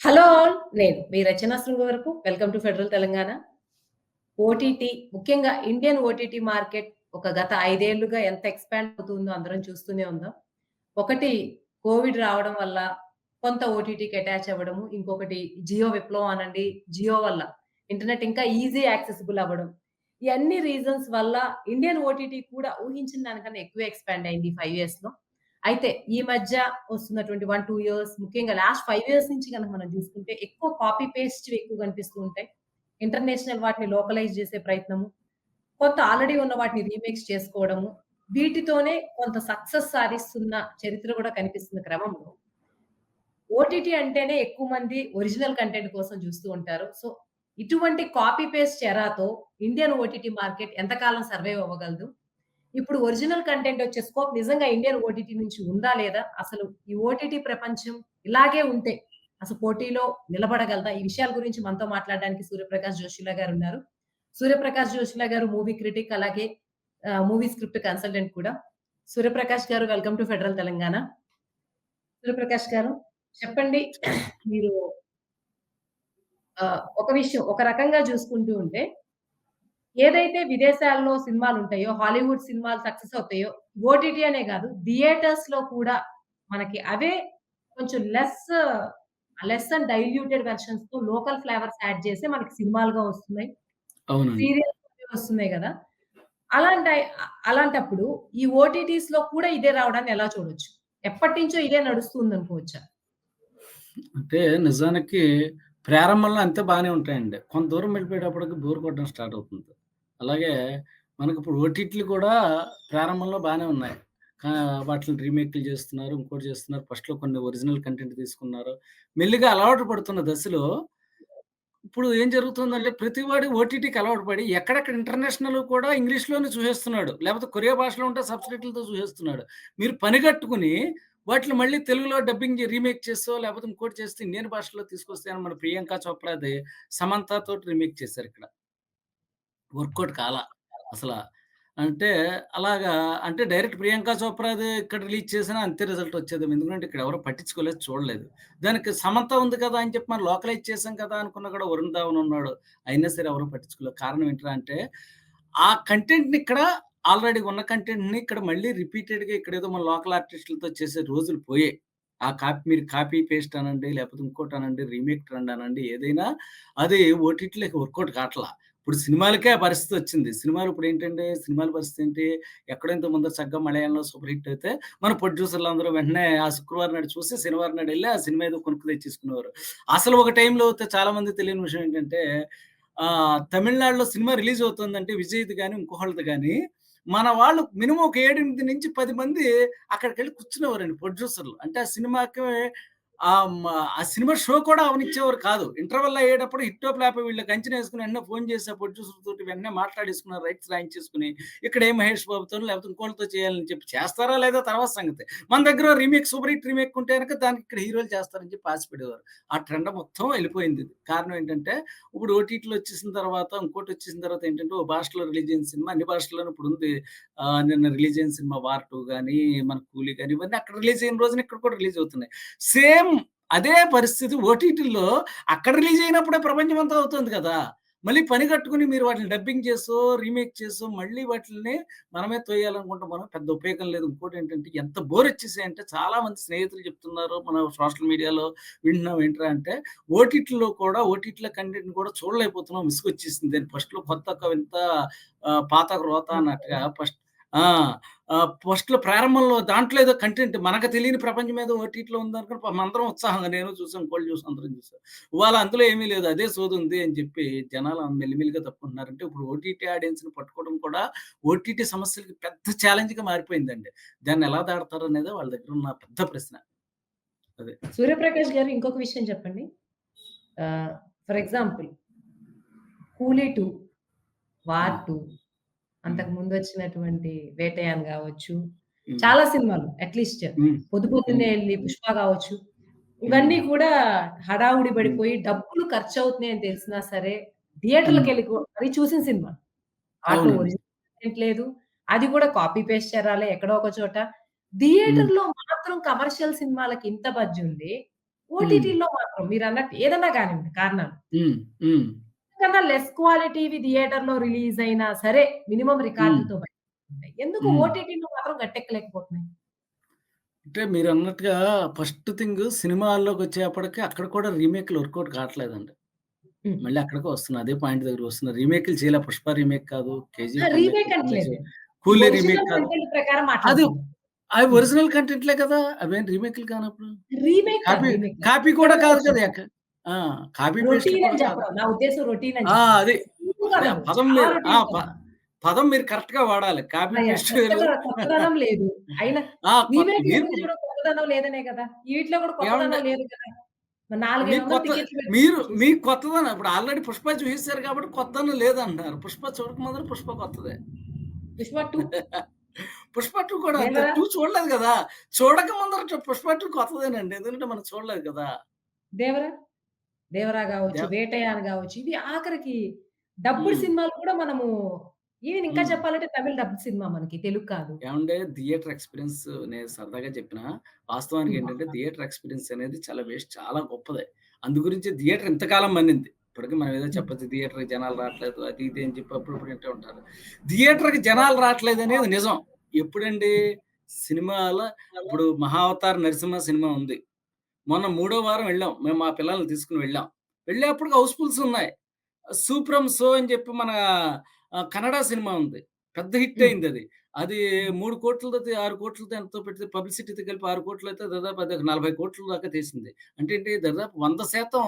Hello all. నేను మీ Rachana Srungavarapu. Welcome to federal Telangana. OTT ముఖ్యంగా ఇండియన్ ఓటీటీ మార్కెట్ ఒక గత 5 ఏళ్లుగా ఎంత ఎక్స్‌పాండ్ అవుతుందో అందరం చూస్తూనే ఉన్నాం. ఒకటి కోవిడ్ రావడం వల్ల కొంత ఓటీటీకి అటాచ్ అవ్వడము. ఇంకొకటి జియో విప్లవం అనండి. జియో వల్ల ఇంటర్నెట్ ఇంకా ఈజీ యాక్సెసిబుల్ అవ్వడం. ఈ అన్ని రీజన్స్ వల్ల ఇండియన్ ఓటీటీ కూడా ఊహించిన దానికన్నా ఎక్కువే ఎక్స్‌పాండ్ అయింది ఈ 5 ఇయర్స్‌లో. అయితే ఈ మధ్య వస్తున్నటువంటి 1, 2 ఇయర్స్ ముఖ్యంగా లాస్ట్ 5 ఇయర్స్ నుంచి గనక మనం చూసుకుంటే ఎక్కువ కాపీ పేస్ట్‌వి ఎక్కువ కనిపిస్తూ ఉంటాయి. ఇంటర్నేషనల్ వాటిని లోకలైజ్ చేసే ప్రయత్నము. కొంత ఆల్రెడీ ఉన్న వాటిని రీమేక్స్ చేసుకోవడము. వీటితోనే కొంత సక్సెస్ సాధిస్తున్న చరిత్ర కూడా కనిపిస్తున్న క్రమంలో ఓటీటీ అంటేనే ఎక్కువ మంది ఒరిజినల్ కంటెంట్ కోసం చూస్తూ ఉంటారు. సో, ఇటువంటి కాపీ పేస్ట్ ఎరాతో ఇండియన్ ఓటీటీ మార్కెట్ ఎంతకాలం సర్వైవ్ అవ్వగలదు? ఇప్పుడు ఒరిజినల్ కంటెంట్ వచ్చే స్కోప్ నిజంగా ఇండియన్ ఓటీటీ నుంచి ఉందా? లేదా? అసలు ఈ ఓటీటీ ప్రపంచం ఇలాగే ఉంటే అసలు పోటీలో నిలబడగలదా? ఈ విషయాల గురించి మనతో మాట్లాడడానికి సూర్యప్రకాష్ జోషిలా గారున్నారు. సూర్యప్రకాష్ జోషిలా గారు మూవీ క్రిటిక్ అలాగే మూవీ స్క్రిప్ట్ కన్సల్టెంట్ కూడా. సూర్యప్రకాష్ గారు welcome to federal Telangana. Suryaprakash గారు చెప్పండి. మీరు ఒక విషయం ఒక రకంగా చూసుకుంటూ ఉంటే ఏదైతే విదేశాల్లో సినిమాలుంటాయో, హాలీవుడ్ సినిమాలు సక్సెస్ అవుతాయో, ఓటీటీ అనే గాదు, థియేటర్స్‌లో కూడా మనకి అవే కొంచెం లెస్ అండ్ డైల్యూటెడ్ వెర్షన్స్‌తో లోకల్ ఫ్లేవర్స్ యాడ్ చేసి మనకి సినిమాలుగా వస్తున్నాయి. అవునండి. సీరియల్స్ వస్తున్నాయి గదా! అలాంటప్పుడు ఈ ఓటీటీస్‌లో కూడా ఇదే రావడాన్ని ఎలా చూడొచ్చు? ఎప్పటినుంచో ఇదే నడుస్తుందనుకోవచ్చా? అంటే నిజానికి ప్రారంభంలో అంతే బానే ఉంటాయండి. కొంత దూరం వెళ్ళిపోయేటప్పటికి బోర్ కొట్టడం స్టార్ట్ అవుతుంది. అలాగే మనకిప్పుడు ఓటీటీలు కూడా ప్రారంభంలో బానే ఉన్నాయి. కా వాటిలిని రీమేక్‌లు చేస్తున్నారు. ఇంకోటి చేస్తున్నారు. ఫస్ట్‌లో కొన్ని ఒరిజినల్ కంటెంట్ తీసుకున్నారు. మెల్లిగా అలవాటు పడుతున్న దశలో ఇప్పుడు ఏం జరుగుతుందంటే ప్రతివాడు ఓటీటీకి అలవాటు పడి ఎక్కడెక్కడ ఇంటర్నేషనల్ కూడా ఇంగ్లీష్‌లోనే చూసేస్తున్నాడు. లేకపోతే కొరియా భాషలో ఉంటే సబ్‌టైటిల్‌తో చూసేస్తున్నాడు. మీరు పనిగట్టుకొని వాటిని మళ్ళీ తెలుగులో డబ్బింగ్ రీమేక్ చేసో, లేకపోతే ఇంకోటి చేస్తే ఇండియన్ భాషలో తీసుకొస్తే మన 'ప్రియాంక చోప్రాది' 'సమంత' తోటి రీమేక్ చేశారిక్కడ. వర్కౌట్ కాలా అసల. అంటే అలాగా అంటే డైరెక్ట్ 'ప్రియాంక చోప్రాది' ఇక్కడ రిలీజ్ చేసినా అంతే రిజల్ట్ వచ్చేదేమో. ఎందుకంటే ఇక్కడ ఎవరు పట్టించుకోలేదు, చూడలేదు. దానికి 'సమంత' ఉంది కదా! అని చెప్పి మనం లోకలైజ్ చేసాం కదా! అనుకున్నా కూడా 'వరుణ్ ధావన్' ఉన్నాడు. అయినా సరే ఎవరు పట్టించుకోలేదు. కారణం ఏంట్రా అంటే ఆ కంటెంట్‌ని ఇక్కడ ఆల్రెడీ ఉన్న కంటెంట్‌ని ఇక్కడ మళ్ళీ రిపీటెడ్‌గా ఇక్కడేదో మన లోకల్ ఆర్టిస్టులతో చేసే రోజులు పోయాయి. ఆ మీరు కాపీ పేస్ట్ అనండి, లేకపోతే ఇంకోటనండి, రీమేక్ ట్రెండ్ అనండి ఏదైనా అది ఓటీటీలోకి వర్కౌట్ కాట్లా. ఇప్పుడు సినిమాలకే ఆ పరిస్థితొచ్చింది. సినిమాలు ఇప్పుడేంటంటే, సినిమాల పరిస్థితేంటి, ఎక్కడో ఇంతకుముందు చక్కగా మలయాళంలో సూపర్ హిట్ అయితే, మన ప్రొడ్యూసర్‌లందరూ వెంటనే ఆ శుక్రవారం నాడు చూసి, శనివారం నాడెళ్లి ఆ సినిమా ఏదో కొనుక్కు తెచ్చేసుకునేవారు. అసలు ఒక టైంలో అయితే చాలా మందికి తెలియని విషయం ఏంటంటే, తమిళనాడులో సినిమా రిలీజ్ అవుతుందంటే విజయ్‌ది గాని, ఇంకోళ్ళది గాని, మన వాళ్ళు మినిమమ్ ఒక 7, 8 నుంచి 10 మంది అక్కడికెళ్లి కూర్చునేవారండి ప్రొడ్యూసర్‌లు. అంటే ఆ సినిమాకి ఆ సినిమా షో కూడా అవ్వనిచ్చేవారు కాదు. ఇంటర్వల్ అయ్యేటప్పుడు హిట్టో ఫ్లాపో వీళ్ళకి అంచనా ఏసుకొని వెంటనే ఫోను చేసి ఆ ప్రొడ్యూసర్ తోటి వెంటనే మాట్లాడేసుకున్నారు. రైట్స్ రాయించేసుకొని, ఇక్కడ ఏ మహేష్ బాబుతోనో లేకపోతే ఇంకోళ్ళతో చేయాలని చెప్పి చేస్తారా లేదా తర్వాత సంగతి. మన దగ్గర రీమేక్ సూపర్ హిట్ రీమేక్ ఉంటే గనక దానికి ఇక్కడ హీరోలు చేస్తారని చెప్పి ఆశపడేవారు. ఆ ట్రెండ్ మొత్తం వెళ్ళిపోయింది. కారణం ఏంటంటే, ఇప్పుడు ఓటీటీలో వచ్చేసిన తర్వాత ఇంకోటొచ్చేసిన తర్వాత ఏంటంటే, ఓ భాషలో రిలీజ్ అయిన సినిమా అన్ని భాషల్లోనూ ఇప్పుడుంది. నిన్న రిలీజ్ అయిన సినిమా 'వార్ 2' గాని, మన 'కూలీ' గాని ఇవన్నీ అక్కడ రిలీజ్ అయిన రోజున ఇక్కడ కూడా రిలీజ్ అవుతున్నాయి. సేమ్ అదే పరిస్థితి ఓటీటీలో అక్కడ రిలీజ్ అయినప్పుడే ప్రపంచమంతా అవుతుంది కదా! మళ్ళీ పని కట్టుకొని మీరు వాటిని డబ్బింగ్ చేసో, రీమేక్ చేసో మళ్ళీ వాటిల్ని మనమే తోయాలనుకుంటాం మనం. పెద్ద ఉపయోగం లేదు. ఇంకోటేంటంటే ఎంత బోరొచ్చేసాయంటే చాలా మంది స్నేహితులు చెప్తున్నారు. మన సోషల్ మీడియాలో వింటున్నాం ఏంట్రా అంటే ఓటీటీలో కూడా ఓటీటీలో కంటెంట్‌ని కూడా చూడలేకపోతున్నాం. విసుగొచ్చేసింది. ఫస్ట్‌లో కొత్త ఒక వింత పాతక రోత అన్నట్టుగా ఆ! ఫస్ట్‌లో ప్రారంభంలో దాంట్లో ఏదో కంటెంట్ మనకు తెలియని ప్రపంచం ఏదో ఓటీటీలో ఉందనుకుని పాపం అందరం ఉత్సాహంగా నేను చూసాం, ఇంకోళ్ళు చూసాం, అందరం చూసాం. ఇవాళ అందులో ఏమీ లేదు. అదే సోదుంది అని చెప్పి జనాలు మెల్లిమెల్లిగా తప్పుకుంటున్నారంటే ఇప్పుడు ఓటీటీ ఆడియన్స్‌ని పట్టుకోవడం కూడా ఓటీటీ సమస్యలకి పెద్ద ఛాలెంజ్‌గా మారిపోయిందండి. దాన్ని ఎలా దాటుతారనేదే వాళ్ళ దగ్గర ఉన్న పెద్ద ప్రశ్న. అదే. సూర్యప్రకాష్ గారు ఇంకొక విషయం చెప్పండి. ఫర్ ఎగ్జాంపుల్ 'కూలీ 2', 'వార్ హ్మ్. 2' హ్మ్. అంతకు ముందొచ్చినటువంటి 'వేటయాన్' గావచ్చు. హ్మ్. చాలా సినిమాలు అట్‌లీస్ట్ హ్మ్. పొద్దు హ్మ్. పొద్దున్నే ఎళ్లి 'పుష్ప' గావచ్చు. హ్మ్. ఇవన్నీ కూడా హడావుడి హ్మ్. పడిపోయి డబ్బులు ఖర్చవుతున్నాయని తెలిసినా సరే హ్మ్. థియేటర్‌లకెళ్ళి మరి చూసిన సినిమా. వాటిలో అవునండి. ఒరిజినల్ కంటెంట్ లేదు. అది కూడా కాపీ పేస్ట్ చేరాలే ఎక్కడో ఒక చోట. హ్మ్. థియేటర్‌లో మాత్రం కమర్షియల్ సినిమాలకి ఇంత బజ్జుంది. హ్మ్. ఓటీటీలో మాత్రం మీరన్నట్టు ఏదన్నా గానివ్వండి కారణాలు. హ్మ్. హ్మ్. కన్నా లెస్ క్వాలిటీవి థియేటర్‌లో రిలీజ్ అయినా సరే మినిమమ్ హ్మ్. రికార్డులతో బయటకొస్తున్నాయి. ఎందుకు హ్మ్. ఓటీటీలో మాత్రం గట్టెక్కలేకపోతున్నాయి? అంటే మీరన్నట్టుగా ఫస్ట్ థింగ్ సినిమా హాల్‌లోకొచ్చేప్పటికి అక్కడ కూడా రీమేక్‌లు వర్కౌట్ కావట్లేదండి. హ్మ్. మళ్ళీ అక్కడికే వస్తున్నా. అదే పాయింట్ దగ్గరికి వస్తున్నా. రీమేక్‌లు చేయలే. 'పుష్ప' రీమేక్ కాదు. ఆ! 'కేజీఎఫ్' రీమేక్ రీమేక్ కాదు. అంటలేదు నేను. 'కూలీ' రీమేక్ ఒరిజినల్ కాదు. కంటెంట్ ప్రకారం అది మాట్లాడుతున్నాను. అవి హ్మ్. ఒరిజినల్ కంటెంట్‌లే కదా! అవేం రీమేక్‌లు కానప్పుడు. రీమేక్ కాదు. కాపీ రీమేక్ కాదు. కాపీ కూడా ఎక్కడన్నా కాదు వచ్చు. కదా! ఆ! కాపీ పేస్ట్‌లు రొటీన్ కూడా అని కాదు. చెప్పడం. నా ఉద్దేశ్యం రొటీన్ అని ఆ! చెప్పడం. అది. రొటీన్ అదే ఆ కథలు. పదం చాలా మీరు ఆ! రొటీన్ కథ. పదం మీరు కరెక్ట్‌గా వాడాలి. కాపీ అయ్య పేస్ట్ వేరు. కొత్తదనం లేదు. అయినా ఆ! రీమేక్‌లు మీరు ఎందుకు చూడవు కొత్తదనం లేదనే కదా! ఈటిలో కూడా ఏవండీ కొత్తదనం లేదు కదా! మరి 4, మీకు 500 కొత్త టికెట్లు పెట్టి మీరు చూసి మీకు కొత్తదనం ఇప్పుడు ఆల్రెడీ 'పుష్ప' చూసేసారు కాబట్టి కొత్తదనం లేదంటున్నారు. 'పుష్ప' చూడకముందర 'పుష్ప' కొత్తదే. 'పుష్ప 2' 'పుష్ప 2' కూడా అంతే. 'దేవరా', 2 చూడలేదు గదా! చూడక ముందర 'పుష్ప 2' కొత్తదేనండి. ఎందుకంటే మనం చూడలేదు కదా! 'దేవరా', 'దేవరా' గావచ్చు, ద 'వేటయాన్' గావచ్చు. ఇవి ఆఖరికి డబ్బుడు హ్మ్. సినిమాలు కూడా మనము ఈవెన్ ఇంకా హ్మ్. చెప్పాలంటే తమిళ్ డబ్డ్ సినిమా మనకి తెలుగు కాదు. ఏవండీ థియేటర్ ఎక్స్‌పీరియన్స్ నేను సరదాగా చెప్పినా, వాస్తవానికి హ్మ్. ఏంటంటే థియేటర్ ఎక్స్‌పీరియన్స్ అనేది చాలా చాలా గొప్పదే. అందు గురించే థియేటర్ ఇంతకాలం మన్నింది. ఇప్పటికి మనం ఏదో హ్మ్. చెప్పొచ్చు థియేటర్‌కి జనాలు రాట్లేదు అది ఇది అని చెప్పి అప్పుడప్పుడు వింటూ ఉంటారు. థియేటర్‌కి జనాలు రాట్లేదనేది నిజం. ఎప్పుడండి? సినిమాల ఇప్పుడు 'మహావతార్ నరసింహ' సినిమా ఉంది. మొన్న మూడో వారం వెళ్ళాం. మేము మా పిల్లల్ని తీసుకొని వెళ్ళాం. వెళ్ళేప్పటికి హౌస్‌ఫుల్స్ ఉన్నాయి. 'సూప్రమ్ సో' అని చెప్పి మన కన్నడ సినిమా ఉంది. పెద్ద హిట్ హ్మ్. అయిందది. అది హ్మ్. 3,00,00,000 6,00,00,000 ఎంతో పెడితే పబ్లిసిటీతో కలిపి 6,00,00,000 అయితే దాదాపు అది 40,00,00,000 దాకా తీసింది. అంటే ఏంటి దాదాపు 100%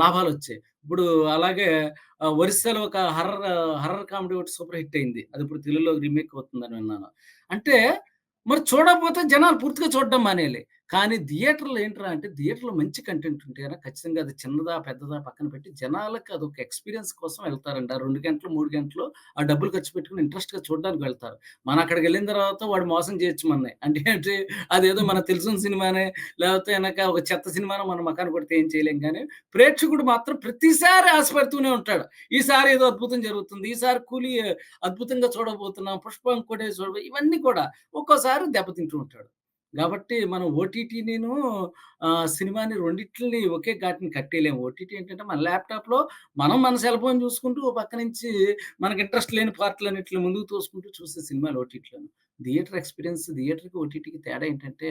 లాభాలొచ్చాయి. ఇప్పుడు అలాగే ఒరిస్సాలో ఒక హర్రర్ కామెడీ ఒకటి సూపర్ హిట్ అయింది. అది ఇప్పుడు తెలుగులో రీమేక్ అవుతుందని విన్నాను. అంటే మరి చూడకపోతే జనాలు పూర్తిగా చూడడం మానేయాలి. కానీ థియేటర్‌లో ఏంట్రా అంటే థియేటర్‌లో మంచి కంటెంట్ ఉంటే గనక ఖచ్చితంగా అది చిన్నదా, పెద్దదా పక్కన పెట్టి జనాలకి అదొక ఎక్స్‌పీరియన్స్ కోసం వెళ్తారండి. ఆ 2 గంటలు, 3 గంటలు ఆ డబ్బులు ఖర్చు పెట్టుకొని ఇంట్రెస్ట్‌గా చూడడానికి వెళ్తారు. మనం అక్కడికెళ్ళిన తర్వాత వాడు మోసం చేయొచ్చు మనని. అంటే ఏంటి అదేదో హ్మ్. మనకు తెలిసిన సినిమానే లేకపోతే గనక ఒక చెత్త సినిమానో మన మొఖాన కొడితే ఏం చేయలేం గానీ, ప్రేక్షకుడు మాత్రం ప్రతిసారి ఆశపడుతూనే ఉంటాడు. ఈసారి ఏదో అద్భుతం జరుగుతుంది. ఈసారి 'కూలి' అద్భుతంగా చూడబోతున్నాం. 'పుష్ప' ఇంకోటి ఇవన్నీ కూడా ఒక్కోసారి దెబ్బతింటూ ఉంటాడు. గాబట్టి మనం ఓటీటీనిను సినిమాని రెండిట్లిని ఒకే ఘాటున కట్టేయలేము. ఓటీటీ ఏంటంటే మన ల్యాప్‌టాప్‌లో మనం మన సెల్ ఫోన్ చూసుకుంటూ ఓ పక్క నుంచి మనకి ఇంట్రెస్ట్ లేని పార్ట్‌లన్నిటిని ముందుకు తోసుకుంటూ చూసే సినిమాలు ఓటీటీలోను. థియేటర్ ఎక్స్‌పీరియన్స్ థియేటర్‌కి, ఓటీటీకి తేడా ఏంటంటే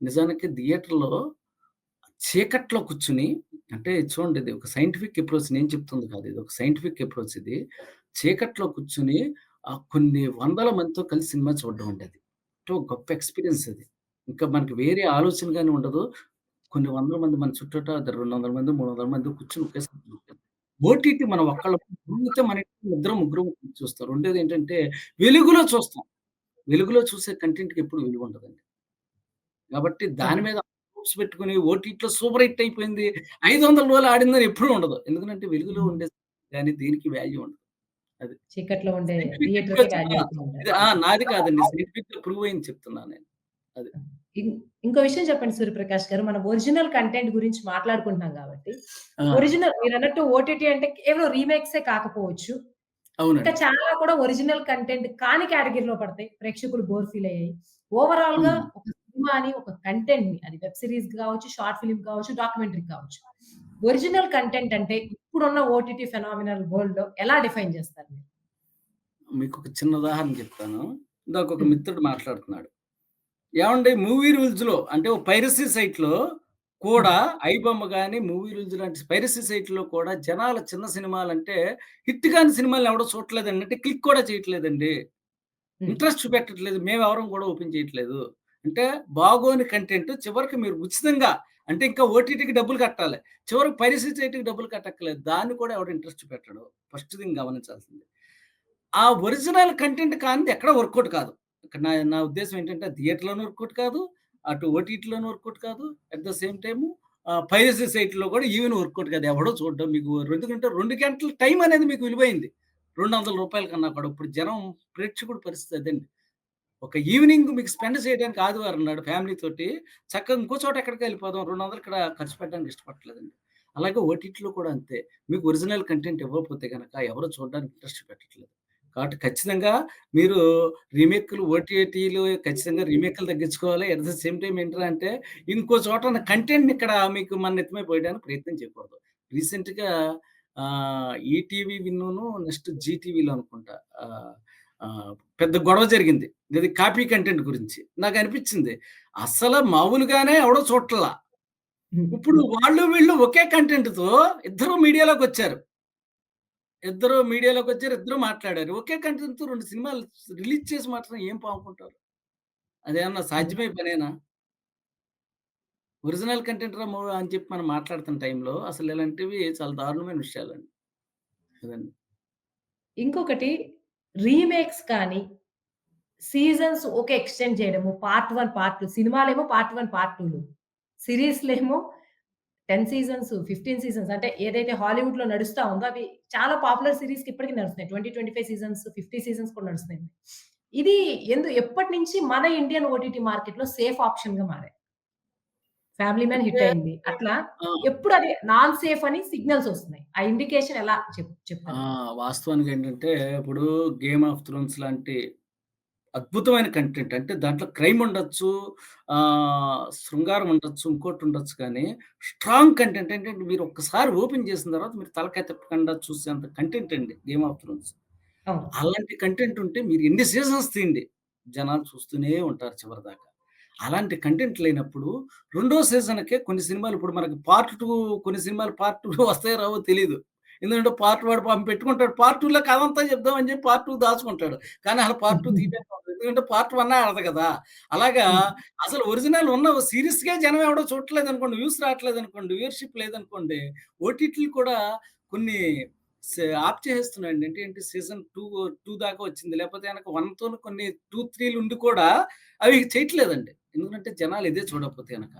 నిజానికి థియేటర్‌లో చీకట్లో కూర్చొని అంటే చూడండి ఇది ఒక సైంటిఫిక్ అప్రోచ్ నేను చెప్తుంది కాదు. ఇది ఒక సైంటిఫిక్ అప్రోచ్ ఇది. చీకట్లో కూర్చొని కొన్ని వందల మందితో కలిసి సినిమా చూడడం అండి అది. ఎంతో గొప్ప ఎక్స్‌పీరియన్స్ అది. ఇంకా మనకి వేరే ఆలోచన గాని ఉండదు. కొన్ని వందల మంది మన చుట్టూట 200 మంది, 300 మంది కూర్చొని ఒకేసారి చూస్తాం. ఓటీటీ మనం ఒక్కళ్ళం అయితే మన ఇంట్లో ఇద్దరం, ముగ్గురం చూస్తాం. రెండోదేంటంటే వెలుగులో చూస్తాం. వెలుగులో చూసే కంటెంట్‌కి ఎప్పుడు విలువుండదండి. కాబట్టి దాని అవును. మీద హోప్స్ పెట్టుకొని ఓటీటీలో సూపర్ హిట్ అయిపోయింది. 500 రోజులు ఆడిందని ఎప్పుడూ ఉండదు. ఎందుకంటే వెలుగులో హ్మ్. ఉండే గాని దేనికి వాల్యూ ఉండదు. అది. చీకట్లో ఉండే సైంటిఫిక్ థియేటర్‌కే అప్రోచ్ వాల్యూ ఎక్కువుంటది. ఇది నాది కాదండి. సైంటిఫిక్‌గా ప్రూవ్ అయింది చెప్తున్నాను నేను. అది. ఇం ఇంకో విషయం చెప్పండి సూర్యప్రకాష్ గారు. మనం ఒరిజినల్ కంటెంట్ గురించి మాట్లాడుకుంటున్నాం గాబట్టి, ఆ! ఒరిజినల్ మీరన్నట్టు ఓటీటీ అంటే కేవలం రీమేక్సే కాకపోవచ్చు. ఇంకా అవునండి. చాలా కూడా ఒరిజినల్ కంటెంట్ కాని కేటగరీలో పడతాయి. ప్రేక్షకులు బోర్ ఫీల్ అయ్యాయి. ఓవరాల్‌గా హ్మ్. ఒక సినిమాని, ఒక కంటెంట్‌ని అది వెబ్ సీరీస్ కావచ్చు, షార్ట్ ఫిల్మ్ కావచ్చు, డాక్యుమెంటరీ కావచ్చు. ఒరిజినల్ కంటెంట్ అంటే ఇప్పుడున్న ఓటీటీ ఫెనామినల్ వరల్డ్‌లో ఎలా డిఫైన్ చేస్తారు మీరు? మీకొక చిన్న ఉదాహరణ చెప్తాను. ఇందాకొక హ్మ్. మిత్రుడు మాట్లాడుతున్నాడు. ఏవండీ మూవీ రూల్స్‌లో అంటే ఓ పైరసీ సైట్‌లో హ్మ్. కూడా ఐబొమ్మ గాని, మూవీ రూల్స్ లాంటి పైరసీ సైట్‌లో కూడా జనాలు చిన్న సినిమాలంటే హిట్ కాని సినిమాలను ఎవడు చూడట్లేదండి. అంటే క్లిక్ కూడా చేయట్లేదండి. హ్మ్. ఇంట్రెస్ట్ చూపెట్టట్లేదు. మేమెవరం గూడా ఓపెన్ చేయట్లేదు. అంటే బాగోని కంటెంట్ చివరికి మీరు ఉచితంగా అంటే ఇంకా ఓటీటీకి డబ్బులు కట్టాలి. చివరికి పైరసీ సైట్‌కి డబ్బులు కట్టక్కర్లేదు. దాన్ని కూడా ఎవడు ఇంట్రెస్ట్ చూపెట్టడు. ఫస్ట్ థింగ్ గమనించాల్సింది. ఆ ఒరిజినల్ కంటెంట్ కానిది ఎక్కడ వర్కౌట్ కాదు. ఇక్కడ నా నా ఉద్దేశ్యం ఏంటంటే థియేటర్‌లోను వర్కౌట్ కాదు. అటు ఓటీటీలోను వర్కౌట్ కాదు. At the same time piracy సైట్‌లో కూడా ఈవెన్ వర్కౌట్ కాదు. ఎవడో చూడ్డం మీకు ఎందుకంటే 2 గంటల టైం అనేది మీకు విలువైంది. రూ. 200 కన్నా కూడా. ఇప్పుడు జనం ప్రేక్షకుడి పరిస్థితి అదండి. ఒక ఈవెనింగ్ మీకు స్పెండ్ చేయడానికి ఆదివారం నాడు ఫ్యామిలీతోటి చక్కగా ఇంకో చోట ఎక్కడికో ఎళ్ళిపోదాం. 200 ఇక్కడ ఖర్చు పెట్టడానికి ఇష్టపడట్లేదండి. అలాగే ఓటీటీలో కూడా అంతే. మీకు ఒరిజినల్ కంటెంట్ ఇవ్వకపోతే గనక ఎవరు చూడడానికి ఇంట్రెస్ట్ పెట్టట్లేదు. కాబట్టి ఖచ్చితంగా మీరు రీమేక్‌లు, ఓటీటీలు ఖచ్చితంగా రీమేక్‌లు తగ్గించుకోవాలి. అట్ ద సేమ్ టైమ్ ఏంట్రా అంటే, ఇంకో చోట ఉన్న కంటెంట్‌ని ఇక్కడ మీకు మన నెత్తి మీద పోయడానికి ప్రయత్నం చేయకూడదు. రీసెంట్‌గా ఈటీవీ విన్నును నెక్స్ట్ జీటీవీలో అనుకుంటా. ఆహ్, పెద్ద గొడవ జరిగింది. ఇది కాపీ కంటెంట్ గురించి. నాకనిపించింది. అసల మామూలుగానే ఎవడో చూడట్లా. హ్మ్. ఇప్పుడు వాళ్ళు వీళ్ళు ఒకే కంటెంట్‌తో ఇద్దరు మీడియాలోకొచ్చారు. ఇద్దరు మాట్లాడారు. ఒకే కంటెంట్‌తో 2 సినిమాలు రిలీజ్ చేసి మాత్రం ఏం పావుకుంటారు? అదేమన్నా హ్మ్. సాధ్యమయ్యే పనేనా? ఒరిజినల్ కంటెంట్ రా అని చెప్పి మనం మాట్లాడుతున్న టైంలో అసలు ఇలాంటివి చాలా దారుణమైన విషయాలండి. అదండి. ఇంకొకటి రీమేక్స్ కానీ, సీజన్స్ ఓకే. ఎక్స్‌టెండ్ చేయడము. పార్ట్ 1, పార్ట్ 2 సినిమాలేమో పార్ట్ 1, పార్ట్ 2లు. సీరీస్‌లేమో 10 సీజన్స్, 15 సీజన్స్ అంటే ఏదైతే హాలీవుడ్‌లో నడుస్తా ఉందో అవి చాలా పాపులర్ సీరీస్‌కి ఇప్పటికి నడుస్తున్నాయి. 20, 25 సీజన్స్, 50 సీజన్స్ కూడా నడుస్తున్నాయి. ఇది ఎప్పటినుంచి మన ఇండియన్ ఓటీటీ మార్కెట్‌లో సేఫ్ ఆప్షన్‌గా మారాయి. 'ఫ్యామిలీ మ్యాన్' హిట్ అంటే అయింది. అట్లా ఆ! ఎప్పుడు అది నాన్ సేఫ్ అని సిగ్నల్స్ ఒస్తున్నాయి. ఆ ఇండికేషన్ ఎలా ఆ! చెప్తారు? వాస్తవానికేంటంటే ఇప్పుడు 'గేమ్ ఆఫ్ థ్రోన్స్' లాంటి అద్భుతమైన కంటెంట్. అంటే దాంట్లో క్రైమ్ ఉండొచ్చు, శృంగారం ఉండొచ్చు, ఇంకోటుండొచ్చు కానీ, స్ట్రాంగ్ కంటెంట్ ఏంటంటే మీరు ఒక్కసారి ఓపెన్ చేసిన తర్వాత మీరు తలకాయ తిప్పకుండా చూసేంత కంటెంట్ అండి 'గేమ్ ఆఫ్ థ్రోన్స్.' అవును. అలాంటి కంటెంట్ ఉంటే మీరు ఎన్ని సీజన్స్ తీయండి. జనాలు చూస్తూనే ఉంటారు చివరిదాకా. అలాంటి కంటెంట్ లేనప్పుడు రెండో సీజన్‌కే కొన్ని సినిమాలు ఇప్పుడు మనకి పార్ట్ 2 కొన్ని సినిమాలు పార్ట్ 2 వస్తాయో రావో తెలీదు. ఎందుకంటే పార్ట్ వాడు పాపం పెట్టుకుంటాడు. పార్ట్ 2లో కథంతా చెప్దామని చెప్పి పార్ట్ 2 దాచుకుంటాడు. కానీ అసలు పార్ట్ 2 తీయడానికి అవ్వదు. ఎందుకంటే పార్ట్ 1 ఆడదు కదా! అలాగా హ్మ్. అసలు ఒరిజినల్ ఉన్న సీరీస్‌కే జనం ఎవడో చూడట్లేదనుకోండి, వ్యూస్ రావట్లేదనుకోండి, వ్యూవర్‌షిప్ లేదనుకోండి, ఓటీటీలు కూడా కొన్ని ఆప్ చేసేస్తున్నాయండి. ఏంటి సీజన్ 2 దాకా వచ్చింది. లేకపోతే గనక 1తోని కొన్ని 2, 3లు ఉండి కూడా అవి చేయట్లేదండి. ఎందుకంటే జనాలు ఇదే చూడకపోతే గనక.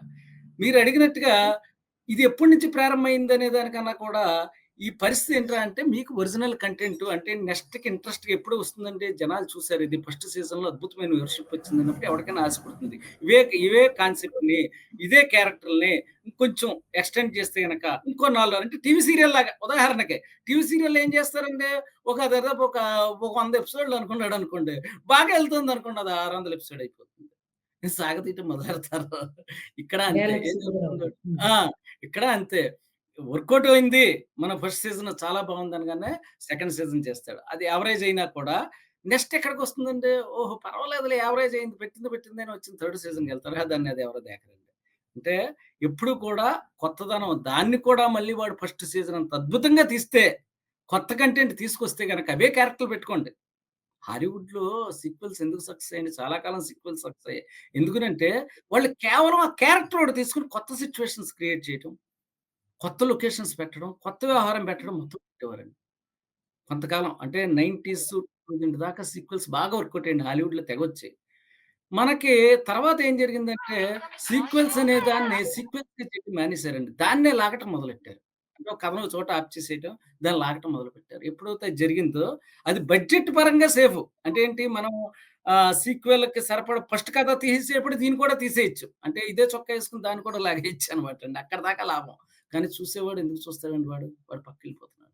మీరడిగినట్టుగా ఇది ఎప్పటి నుంచి ప్రారంభమైందనే దానికన్నా కూడా ఈ పరిస్థితి ఏంట్రా అంటే మీకు ఒరిజినల్ కంటెంట్ అంటే నెక్స్ట్‌కి ఇంట్రెస్ట్‌గా ఎప్పుడు వస్తుందంటే జనాలు చూసారు ఇది ఫస్ట్ సీజన్‌లో అద్భుతమైన వ్యూవర్‌షిప్ వచ్చిందన్నప్పుడు ఎవరికైనా ఆశ పుడుతుంది. ఇవే కాన్సెప్ట్‌ని, ఇదే క్యారెక్టర్‌లని ఇంకొంచెం ఎక్స్‌టెండ్ చేస్తే గనక ఇంకో 4 అంటే టీవీ సీరియల్ లాగా ఉదాహరణకి టీవీ సీరియల్‌లో ఏం చేస్తారండి దాదాపు ఒక 100 ఎపిసోడ్‌లు అనుకున్నాడనుకోండి. బాగా ఎళ్తుందనుకోండి అది 600 ఎపిసోడ్ అయిపోతుంది. సాగతీయటం మొదలెడతారు. ఇక్కడ వేల అంతే. ఏం ఎపిసోడ్‌లు కూడా జరుగుతుందో అవుతాయి. హ్మ్. ఆ! ఇక్కడ అంతే. వర్కౌట్ అయింది. మన ఫస్ట్ సీజన్ చాలా బావుందనగానే సెకండ్ సీజన్ చేస్తాడు. అది యావరేజ్ అయినా కూడా నెక్స్ట్ ఎక్కడికొస్తుందంటే ఓహో! పర్వాలేదులే యావరేజ్ అయింది. పెట్టింది అని వచ్చిన థర్డ్ సీజన్‌కెళ్తారు. దాన్ని అది ఎవరు దేకరండి. అంటే ఎప్పుడు కూడా కొత్తదనం దాన్ని కూడా మళ్ళీ వాడు ఫస్ట్ సీజన్ అంత అద్భుతంగా తీస్తే, కొత్త కంటెంట్ తీసుకొస్తే గనక అవే క్యారెక్టర్‌లు పెట్టుకోండి. హాలీవుడ్‌లో సీక్వెల్స్ ఎందుకు సక్సెస్ అయ్యాయంటే చాలా కాలం సీక్వెల్స్ సక్సెస్ అయ్యాయి. ఎందుకనంటే వాళ్ళు కేవలం ఆ క్యారెక్టర్ ఒకటి తీసుకొని కొత్త సిట్యుయేషన్స్ క్రియేట్ చేయటం, కొత్త లొకేషన్స్ పెట్టడం, కొత్త వ్యవహారం పెట్టడం మొత్తం పెట్టేవారండి. కొంతకాలం అంటే 90స్, 2000 దాకా సీక్వెల్స్ బాగా వర్కౌట్ అయ్యింది. హాలీవుడ్‌లో తెగొచ్చాయి. మనకి తర్వాత ఏం జరిగిందంటే సీక్వెల్స్ అనే దాన్ని సీక్వెల్స్‌గా చేయడం మానేసారండి. దాన్నే లాగటం మొదలెట్టారు. అంటే ఒక కథను ఒక చోట ఆపు చేసేయటం, దాన్ని లాగటం మొదలుపెట్టారు. ఎప్పుడైతే అది జరిగిందో అది బడ్జెట్ పరంగా సేఫు. అంటే ఏంటి మనం సీక్వెల్‌కి సరిపడా ఫస్ట్ కథ తీసేసేప్పుడు దీన్ని కూడా తీసేయొచ్చు. అంటే ఇదే చొక్కా ఏసుకొని దాన్ని కూడా లాగేయొచ్చనమాటండి. అక్కడి దాకా లాభం. కానీ చూసేవాడు ఎందుకు చూస్తాడండి వాడు? వాడు పక్కకెళ్ళిపోతున్నాడు.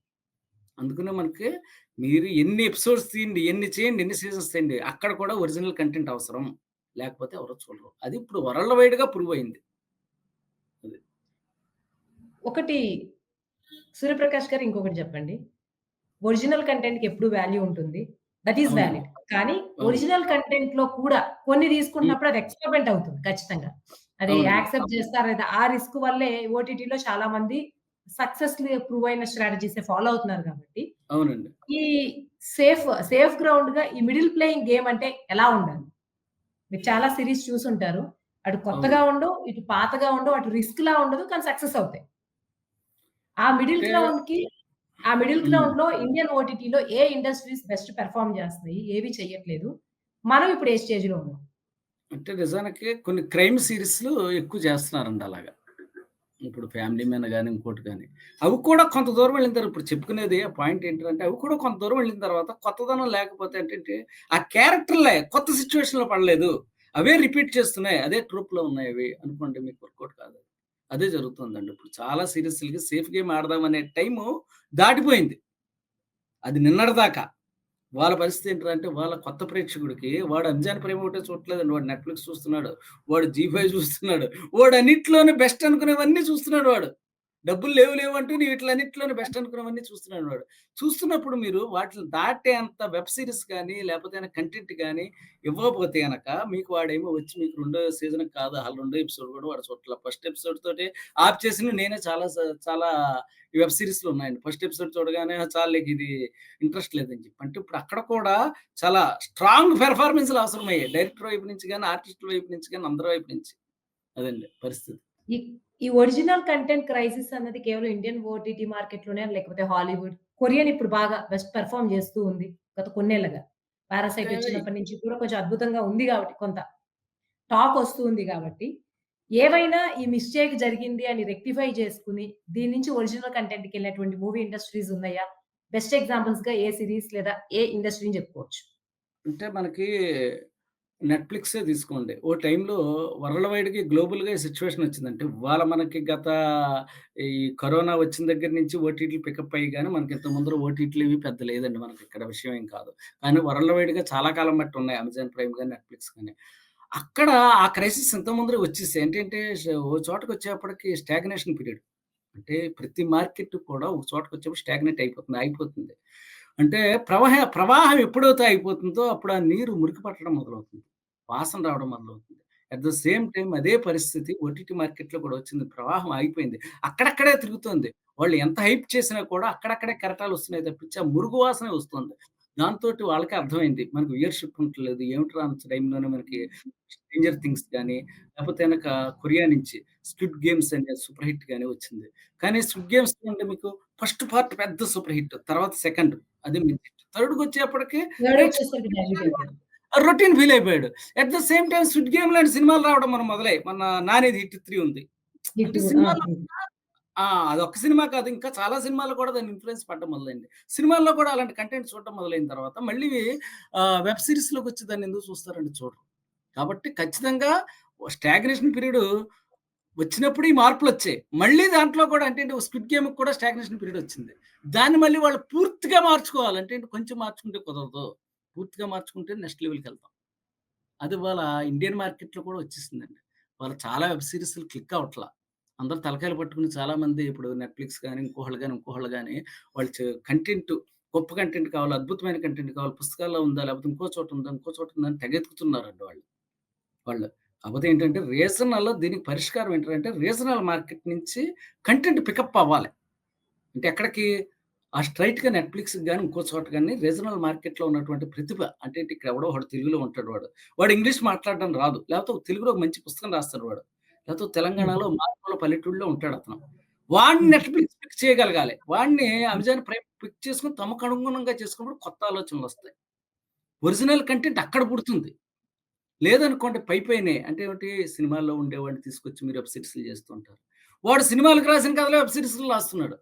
అందుకనే మనకి మీరు ఎన్ని ఎపిసోడ్స్ తీయండి, ఎన్ని చేయండి, ఎన్ని సీజన్స్ తీయండి. అక్కడ కూడా ఒరిజినల్ కంటెంట్ అవసరం. లేకపోతే ఎవరు చూడరు. అది ఇప్పుడు వరల్డ్ వైడ్‌గా ప్రూవ్ అయింది. అది. ఒకటి 'సూర్యప్రకాష్' గారు ఇంకొకటి చెప్పండి. ఒరిజినల్ కంటెంట్‌కి ఎప్పుడు వాల్యూ ఉంటుంది. దట్ ఈస్ అవునండి. వాలిడ్. కానీ అవును. ఒరిజినల్ కంటెంట్‌లో కూడా కొన్ని హ్మ్. తీసుకుంటున్నప్పుడు అది ఎక్స్‌పెరిమెంట్ అవుతుంది ఖచ్చితంగా. అది అవునండి. యాక్సెప్ట్ చేస్తారా లేదా ఆ రిస్క్ వల్లే ఓటీటీలో చాలా మంది సక్సెస్‌ఫుల్లీ ప్రూవ్ అయిన స్ట్రాటజీసే ఫాలో అవుతున్నారు కాబట్టి, అవునండి. ఈ సేఫ్ గ్రౌండ్‌గా ఈ మిడిల్ ప్లేయింగ్ గేమ్ అంటే ఎలా ఉండాలి? మీరు చాలా సీరీస్ చూసుంటారు. అటు కొత్తగా అవును. ఉండవు, ఇటు పాతగా ఉండవు, అటు రిస్క్‌లా ఉండదు. కానీ సక్సెస్ అవుతాయి. ఆ మిడిల్ అంటే గ్రౌండ్‌కి ఆ మిడిల్ హ్మ్. గ్రౌండ్‌లో ఇండియన్ ఓటీటీలో ఏ ఇండస్ట్రీస్ బెస్ట్ పెర్ఫార్మ్ చేస్తున్నాయి? ఏవి చెయ్యట్లేదు? మనం ఇప్పుడు ఏ స్టేజ్‌లో ఉన్నాం? అంటే నిజానికి కొన్ని క్రైమ్ సీరీస్‌లు ఎక్కువ చేస్తున్నారండి అలాగా. ఇప్పుడు 'ఫ్యామిలీ మ్యాన్' గాని, ఇంకోటి గాని. అవి కూడా కొంత దూరం వెళ్ళిన తర్వాత ఇప్పుడు చెప్పుకునేది ఆ పాయింట్ ఏంటంటే, అవి కూడా కొంత దూరం వెళ్ళిన తర్వాత కొత్తదనం లేకపోతే ఏంటంటే, ఆ క్యారెక్టర్‌లే కొత్త సిట్యుయేషన్‌లో పడలేదు. అవే రిపీట్ చేస్తున్నాయి. అదే ట్రూప్‌లో ఉన్నాయి అవి అనుకోండి మీకు వర్కౌట్ కాదు. అదే జరుగుతుందండి. ఇప్పుడు చాలా సీరీస్‌లకి సేఫ్ గేమ్ ఆడదాం అనే టైము దాటిపోయింది. అది నిన్నటిదాకా. వాళ్ళ పరిస్థితి ఏంట్రా అంటే, వాళ్ళ కొత్త ప్రేక్షకుడికి వాడు 'అంజాన్ ప్రేమ' ఒకటే చూడట్లేదండి. వాడు నెట్‌ఫ్లిక్స్ చూస్తున్నాడు. వాడు జీ5 చూస్తున్నాడు. వాడు అన్నిట్లోను బెస్ట్ అనుకునేవన్నీ చూస్తున్నాడు వాడు. డబ్బులు లేవు లేవు అంటూ వీటిలన్నిట్లోను బెస్ట్ అనుకున్నవన్నీ చూస్తున్నాడు వాడు. చూస్తున్నప్పుడు మీరు వాటిని దాటేంత వెబ్ సీరీస్ గాని, లేపోతే ఏమైనా కంటెంట్ గాని ఇవ్వకపోతే గనక మీకు వాడేమో వచ్చి మీకు రెండో సీజన్ కాదు. రెండో ఎపిసోడ్ కూడా వాడు చూడట్ల. ఫస్ట్ ఎపిసోడ్ తోటే ఆప్ చేసినవి నేనే చాలా ఈ వెబ్ సీరీస్‌లు ఉన్నాయండి. ఫస్ట్ ఎపిసోడ్ చూడగానే చాలులేకిది ఇంట్రెస్ట్ లేదని చెప్పి. అంటే ఇప్పుడు అక్కడ కూడా చాలా స్ట్రాంగ్ పెర్ఫార్మన్స్‌లు అవసరమయ్యాయి. డైరెక్టర్ వైపు నుంచి గాని, ఆర్టిస్ట్‌ల వైపు నుంచి గాని, అందరి వైపు నుంచి. అదండి పరిస్థితి. ఈ ఈ ఒరిజినల్ కంటెంట్ క్రైసిస్ అన్నది కేవలం ఇండియన్ ఓటీటీ మార్కెట్‌లోనే లేకపోతే హాలీవుడ్, కొరియన్ ఇప్పుడు బాగా బెస్ట్ పెర్ఫార్మ్ చేస్తూ ఉంది. గత కొన్నేళ్లుగా. 'పారాసైట్' అంటే వచ్చినప్పటి నుంచి కూడా కొంచెం అద్భుతంగా ఉంది కాబట్టి కొంత టాక్ వస్తూ ఉంది కాబట్టి, ఏవైనా ఈ మిస్టేక్ జరిగింది అని రెక్టిఫై చేసుకొని, దీని నుంచి ఒరిజినల్ కంటెంట్‌కెళ్ళినటువంటి మూవీ ఇండస్ట్రీస్ ఉన్నాయా? బెస్ట్ ఎగ్జాంపుల్స్‌గా ఏ సీరీస్ లేదా ఏ ఇండస్ట్రీని చెప్పుకోవచ్చు? అంటే మనకి నెట్‌ఫ్లిక్సే తీసుకోండి. ఓ టైంలో వరల్డ్ వైడ్‌గా గ్లోబల్‌గా ఈ సిట్యుయేషన్ వచ్చిందంటే, ఇవాళ మనకి ఈ కరోనా వచ్చిన దగ్గర నుంచి ఓటీటీలు పికప్ అయ్యి గాని, మనకి ఇంతకు ముందర ఓటీటీలు ఇవి పెద్ద లేదండి మనకి ఇక్కడ విషయం ఏం కాదు. కానీ వరల్డ్ వైడ్‌గా చాలా కాలం బట్టి ఉన్నాయి. అమెజాన్ ప్రైమ్ గాని, నెట్‌ఫ్లిక్స్ గాని. అక్కడ ఆ క్రైసిస్ ఇంతకు ముందరే వచ్చేసాయి. ఏంటంటే, ఓ చోటకొచ్చేప్పటికి స్టాగ్నేషన్ పీరియడ్. అంటే ప్రతి మార్కెట్ కూడా ఒక చోటకొచ్చేప్పుడు స్టాగ్నేట్ అయిపోతుంది. ఆగిపోతుంది. అంటే ప్రవాహం ఎప్పుడైతే అయిపోతుందో అప్పుడు ఆ నీరు మురికి పట్టడం మొదలవుతుంది. వాసన రావడం మొదలవుతుంది. అట్ ద సేమ్ టైమ్ అదే పరిస్థితి ఓటీటీ మార్కెట్‌లో కూడా వచ్చింది. ప్రవాహం ఆగిపోయింది. అక్కడక్కడే తిరుగుతోంది. వాళ్ళు ఎంత హైప్ చేసినా కూడా అక్కడక్కడే కెరటాలొస్తున్నాయి తప్పించి ఆ మురుగు వాసనే వస్తుంది. దాంతోటి వాళ్ళకే అర్థమైంది. మనకు వ్యూయర్‌షిప్ ఉంటలేదు. ఏమిట్రా అంత టైంలోనే మనకి 'స్ట్రేంజర్ థింగ్స్' గాని, లేకపోతే గనక కొరియా నుంచి 'స్క్విడ్ గేమ్స్' అనే సూపర్ హిట్ గాని వచ్చింది. కానీ 'స్క్విడ్ గేమ్స్' అంటే మీకు ఫస్ట్ పార్ట్ పెద్ద సూపర్ హిట్. తర్వాత సెకండ్ అది మిడ్ హిట్. థర్డ్‌కొచ్చేప్పటికి థర్డ్ ప్రేక్షకులు వచ్చేసరికి డైల్యూట్ అయిపోయింది. రొటీన్ ఫీల్ అయిపోయాడు. At the same time 'squid game' లాంటి సినిమాలు రావడం మనం మొదలయ్యాయి. మొన్న 'నానిది హిట్ 3' ఉంది. హిట్ అంటే గూడా. ఆ! సినిమాలో హ్మ్. కూడా అదొక్క సినిమా కాదు. ఇంకా చాలా సినిమాల్లో కూడా దాని ఇన్‌ఫ్లూయెన్స్ పడడం మొదలైంది. సినిమాల్లో కూడా అలాంటి కంటెంట్ చూడడం మొదలైన తర్వాత మళ్ళీ వెబ్ సీరీస్‌లోకొచ్చి దాన్నెందుకు చూస్తారండి? చూడరు. కాబట్టి ఖచ్చితంగా స్టాగ్నేషన్ పీరియడు వచ్చినప్పుడు ఈ మార్పులొచ్చాయి. మళ్ళీ దాంట్లో కూడా అంటే 'స్క్విడ్ గేమ్‌కి' కూడా స్టాగ్నేషన్ పీరియడ్ వచ్చింది. దాన్ని మళ్ళీ వాళ్ళు పూర్తిగా మార్చుకోవాలి. అంటే కొంచెం మార్చుకుంటే కుదరదు. పూర్తిగా మార్చుకుంటే నెక్స్ట్ లెవెల్‌కెళ్తాం. అది ఇవాళ ఇండియన్ మార్కెట్‌లో కూడా వచ్చేసిందండి. వాళ్ళ చాలా వెబ్ సీరీస్‌లు క్లిక్ అవ్వట్ల. అందరూ తలకాయలు పట్టుకొని చాలామంది ఇప్పుడు నెట్‌ఫ్లిక్స్ గాని, ఇంకోళ్ళు గాని వాళ్ళు కంటెంట్ గొప్ప కంటెంట్ కావాలి, అద్భుతమైన కంటెంట్ కావాలి, పుస్తకాల్లో ఉందా? లేకపోతే ఇంకో చోట ఉందా? అని తెగెతుకుతున్నారండి వాళ్ళు. వాళ్ళు. కాపోతే ఏంటంటే దీనికి పరిష్కారం ఏంటంటే రీజనల్ మార్కెట్ నుంచి కంటెంట్ పికప్ అవ్వాలి. అంటే ఎక్కడికి? స్ట్రెయిట్‌గా నెట్‌ఫ్లిక్స్‌కి గాని, ఇంకో చోట గాని రీజనల్ మార్కెట్‌లో ఉన్నటువంటి ప్రతిభ అంటే ఇక్కడ ఎవడో ఒకడు తెలుగులో ఉంటాడు వాడు. వాడు ఇంగ్లీష్ మాట్లాడడం రాదు. లేకపోతే ఒక తెలుగులో ఒక మంచి పుస్తకం రాస్తాడు వాడు. లేకపోతే హ్మ్. తెలంగాణలో మారుమూల పల్లెటూరులో ఉంటాడతను. వాడిని హ్మ్. నెట్‌ఫ్లిక్స్ పిక్ చేయగలగాలి. వాడిని అమెజాన్ ప్రైమ్ పిక్ చేసుకొని తమకు అనుగుణంగా చేసుకున్నప్పుడు కొత్త ఆలోచనలొస్తాయి. ఒరిజినల్ కంటెంట్ అక్కడ పుడుతుంది. లేదనుకోండి పైపైనే అంటే ఏమిటి సినిమాల్లో ఉండేవాడిని తీసుకొచ్చి మీరు వెబ్ సీరీస్‌లు చేస్తూ ఉంటారు. వాడు సినిమాలకు రాసిన కథలే వెబ్ సీరీస్‌లో రాస్తున్నాడు.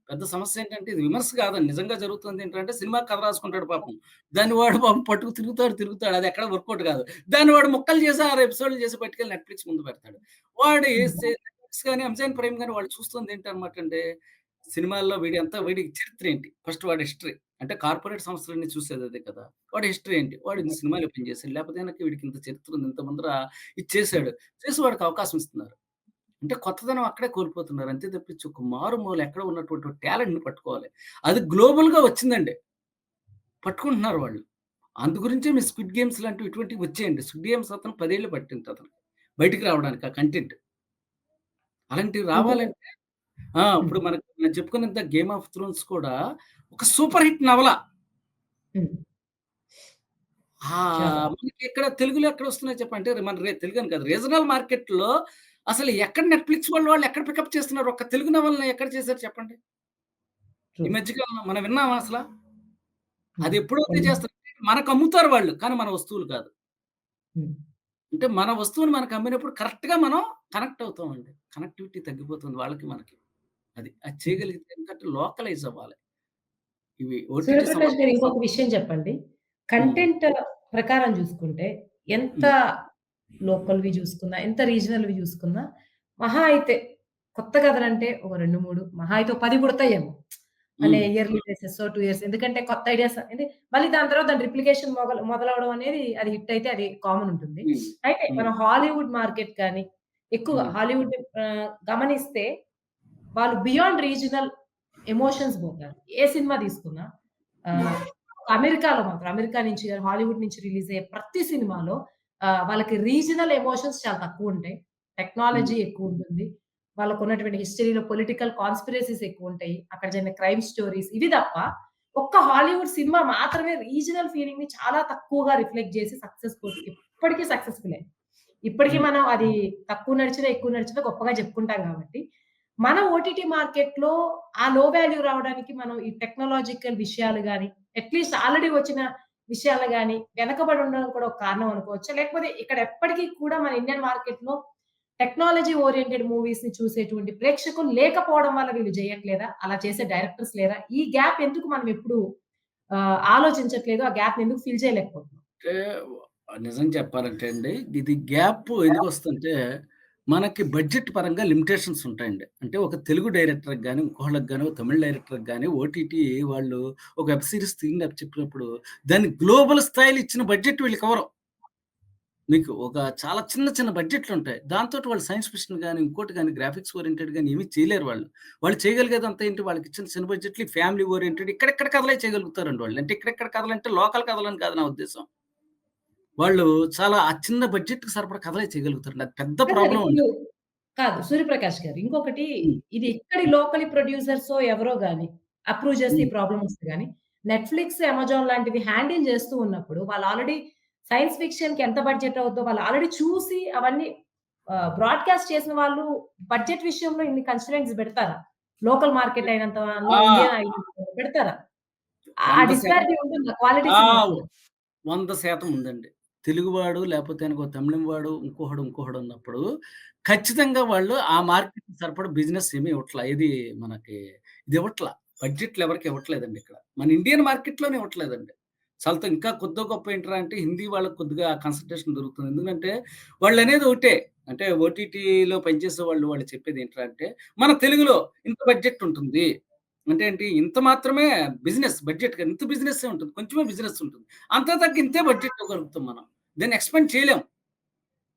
పెద్ద సమస్య ఏంటంటే ఇది విమర్శ కాదండి. నిజంగా జరుగుతుంది ఏంటంటే సినిమాకి కథ రాసుకుంటాడు పాపం. దాన్ని వాడు పాపం పట్టుకు తిరుగుతాడు. అది ఎక్కడ వర్కౌట్ కాదు. దాన్ని వాడు ముక్కలు చేసి 6 ఎపిసోడ్‌లు చేసి పట్టుకెళ్ళి నెట్‌ఫ్లిక్స్ ముందు పెడతాడు. వాడి హ్మ్. నెట్‌ఫ్లిక్స్ గాని, అమెజాన్ ప్రైమ్ గాని వాళ్ళు చూస్తుంది ఏంటన్నమాట అంటే సినిమాల్లో వీడి చరిత్ర ఏంటి? ఫస్ట్ వాడి హిస్టరీ. అంటే కార్పొరేట్ సంస్థలన్నీ చూసేది అదే కదా! వాడి హిస్టరీ ఏంటి? వాడు ఇన్ని సినిమాలు పనిచేసాడు. లేకపోతే గనక వీడికి ఇంత చరిత్ర ఉంది. ఇంత ముందర ఇది చేసాడు. చేసి వాడికి అవకాశం ఇస్తున్నారు. అంటే కొత్తదనం అక్కడే కోల్పోతున్నారు. అంతే తప్పించి ఒక మారుమూల ఎక్కడో ఉన్నటువంటి టాలెంట్‌ని పట్టుకోవాలి. అది గ్లోబల్‌గా వచ్చిందండి. పట్టుకుంటున్నారు వాళ్ళు. అందు గురించే మీ 'స్క్విడ్ గేమ్స్' లాంటివి ఇటువంటివి వచ్చాయండి. 'స్క్విడ్ గేమ్స్' అతను 10 ఏళ్ళు పట్టింది అతనికి. బయటికి రావడానికి ఆ కంటెంట్. అలాంటివి ఇంకొక రావాలంటే హ్మ్. ఇప్పుడు మనకు నేను చెప్పుకున్నంత 'గేమ్ ఆఫ్ థ్రోన్స్' కూడా ఒక సూపర్ హిట్ నవల. హ్మ్. చాలా. మనకి ఇక్కడ తెలుగులో ఎక్కడొస్తున్నాయి చెప్పండి. అంటే మన తెలుగని కాదు. రీజనల్ మార్కెట్‌లో అసలు ఎక్కడ నెట్‌ఫ్లిక్స్ వాళ్ళు ఎక్కడ పికప్ చేస్తున్నారు? ఒక్క తెలుగు నవలని ఎక్కడ చేశారు చెప్పండి? ట్రూ. ఈ మధ్య కాలంలో మనం విన్నామా అసల? హ్మ్. అది ఎప్పుడైతే కొన్ని చేస్తారు మనకమ్ముతారు వాళ్ళు. కానీ మన వస్తువులు కాదు. హ్మ్. అంటే మన వస్తువుని మనకమ్మినప్పుడు కరెక్ట్‌గా మనం కనెక్ట్ అవుతామండి. కనెక్టివిటీ తగ్గిపోతుంది వాళ్ళకి, మనకి. అది హ్మ్. చేయగలిగితే ఎందుకంటే లోకలైజ్ అవ్వాలి. ఇవి ఓటీటీ సూర్యప్రకాష్ గారు సంస్థ ఇంకొక విషయం చెప్పండి. హ్మ్. కంటెంట్ ప్రకారం చూసుకుంటే ఎంత హ్మ్. లోకల్‌వి చూసుకున్నా, ఎంత రీజనల్‌వి చూసుకున్నా, మహా అయితే కొత్త కథలంటే ఒక 2, 3 మహా అయితే ఓ 10 పుడతాయేమో. అనే హ్మ్. ఇయర్లీ బేసిసో 2 ఇయర్స్ ఎందుకంటే కొత్త ఐడియాస్ అంటే మళ్ళీ దాని తర్వాత దాని రిప్లికేషన్ మొదలవ్వడం అనేది అది హిట్ అయితే అది కామన్ ఉంటుంది. హ్మ్. అయితే హ్మ్. మనం హాలీవుడ్ మార్కెట్ కానీ ఎక్కువగా హ్మ్. హాలీవుడ్ గమనిస్తే వాళ్ళు బియాండ్ రీజనల్ ఎమోషన్స్ పోతారు. ఏ సినిమా తీసుకున్నా హ్మ్. ఆహ్, అమెరికాలో మాత్రం అమెరికా నుంచి గాని, హాలీవుడ్ నుంచి రిలీజ్ అయ్యే ప్రతి సినిమాలో వాళ్ళకి రీజనల్ ఎమోషన్స్ చాలా తక్కువుంటాయి. హ్మ్. టెక్నాలజీ ఎక్కువుంటుంది. వాళ్ళకున్నటువంటి హిస్టరీలో పొలిటికల్ కాన్స్పిరసీస్ ఎక్కువుంటాయి. అక్కడ జరిగిన క్రైమ్ స్టోరీస్ ఇవి తప్ప ఒక్క హాలీవుడ్ సినిమా మాత్రమే రీజనల్ ఫీలింగ్‌ని చాలా తక్కువగా రిఫ్లెక్ట్ చేసి సక్సెస్‌ఫుల్ ఇప్పటికి సక్సెస్‌ఫులే. ఇప్పటికి హ్మ్. మనం అది తక్కువ నడిచినా, ఎక్కువ నడిచినా గొప్పగా చెప్పుకుంటాం కాబట్టి, మన ఓటీటీ మార్కెట్‌లో ఆ లో వాల్యూ రావడానికి మనం ఈ టెక్నాలాజికల్ విషయాలు గాని, అట్‌లీస్ట్ ఆల్రెడీ వచ్చిన విషయాలు గాని, వెనకబడి ఉండడం కూడా ఒక కారణం అనుకోవచ్చా? లేకపోతే ఇక్కడ ఎప్పటికి కూడా మన ఇండియన్ మార్కెట్‌లో టెక్నాలజీ ఓరియెంటెడ్ మూవీస్‌ని చూసేటువంటి ప్రేక్షకులు లేకపోవడం వల్ల వీళ్ళు చేయట్లేదా? అలా చేసే డైరెక్టర్స్ లేరా? ఈ గ్యాప్ ఎందుకు మనం ఎప్పుడు ఆలోచించట్లేదు? ఆ గ్యాప్‌ని ఎందుకు ఫిల్ చేయలేకపోతున్నాం? అంటే నిజం చెప్పాలంటే అండి, ఇది గ్యాప్ ఎందుకొస్తుందంటే, మనకి బడ్జెట్ పరంగా లిమిటేషన్స్ ఉంటాయండి. అంటే ఒక తెలుగు డైరెక్టర్‌కి గాని, ఇంకోళ్ళకి గాని, ఒక తమిళ్ డైరెక్టర్‌కి గాని, ఓటీటీ వాళ్ళు ఒక వెబ్ సీరీస్ తీయండి అని చెప్పినప్పుడు, దాన్ని గ్లోబల్ స్థాయిలో ఇచ్చిన బడ్జెట్ వీళ్ళకివ్వరు. మీకు ఒక చాలా చిన్న చిన్న బడ్జెట్లుంటాయి. దాంతోటి వాళ్ళు సైన్స్ ఫిక్షన్ గాని, ఇంకోటి గాని, గ్రాఫిక్స్ ఓరియెంటెడ్ గాని ఏమి చేయలేరు వాళ్ళు. వాళ్ళు చేయగలిగేదంతా ఏంటి వాళ్ళకిచ్చిన చిన్న బడ్జెట్‌లు ఫ్యామిలీ ఓరియెంటెడ్ ఇక్కడిక్కడ కథలే చేయగలుగుతారండి వాళ్ళు. అంటే ఇక్కడిక్కడ కథలంటే లోకల్ కథలని కాదు నా ఉద్దేశ్యం. వాళ్ళు చాలా ఆ చిన్న బడ్జెట్‌కి సరిపడా కథలే చేయగలుగుతారండి. అది పెద్ద కాదు కాదు. ప్రాబ్లమ్ ఇప్పుడు అండి. కాదు. 'సూర్యప్రకాష్' గారు. ఇంకొకటి హ్మ్. ఇది ఎక్కడి లోకల్ ప్రొడ్యూసర్సో ఎవరో గాని అప్రూవ్ చేస్తే ఈ హ్మ్. ప్రాబ్లమ్ వస్తది గానీ, నెట్‌ఫ్లిక్స్, అమెజాన్ లాంటివి హ్యాండిల్ చేస్తూ ఉన్నప్పుడు వాళ్ళు ఆల్రెడీ సైన్స్ ఫిక్షన్‌కి ఎంత బడ్జెట్ అవుద్దో వాళ్ళు ఆల్రెడీ చూసి అవన్నీ బ్రాడ్‌కాస్ట్ చేసిన వాళ్ళు బడ్జెట్ విషయంలో ఇన్ని కన్స్ట్రెయింట్స్ పెడతారా? లోకల్ మార్కెట్ అయినంతలో ఆ! ఇండియన్ అయినంత పెడతారా? ఆ 100% డిస్పారిటీ ఉంటుందా క్వాలిటీ ఆ! సినిమాస్‌లో? 100% ఉందండి. తెలుగువాడు లేపోతే అనుకో తమిళం వాడు, ఇంకోడు ఉన్నప్పుడు ఖచ్చితంగా వాళ్ళు ఆ మార్కెట్‌కి సరిపడా బిజినెస్ ఏమి ఇవ్వట్ల. ఏది మనకి ఇది ఇవ్వట్ల. బడ్జెట్‌లు ఎవరికీ ఇవ్వట్లేదండి ఇక్కడ. మన ఇండియన్ మార్కెట్‌లోనే ఇవ్వట్లేదండి. ఇంకా కొద్దో గొప్ప ఏంట్రా అంటే హిందీ వాళ్ళకి కొద్దిగా కన్సల్టేషన్ దొరుకుతుంది. ఎందుకంటే వాళ్ళనేది ఒకటే. అంటే ఓటీటీలో పనిచేసే వాళ్ళు చెప్పేది ఏంట్రా అంటే, మన తెలుగులో ఇంత బడ్జెట్ ఉంటుంది. అంటే ఏంటి ఇంత మాత్రమే బడ్జెట్ కాదు. ఇంత బిజినెస్సే ఉంటుంది. కొంచెమే బిజినెస్ ఉంటుంది. అంతా తగ్గి ఇంతే బడ్జెట్ ఇవ్వగలుగుతాం మనం. దాన్ని ఎక్స్‌పాండ్ చేయలేం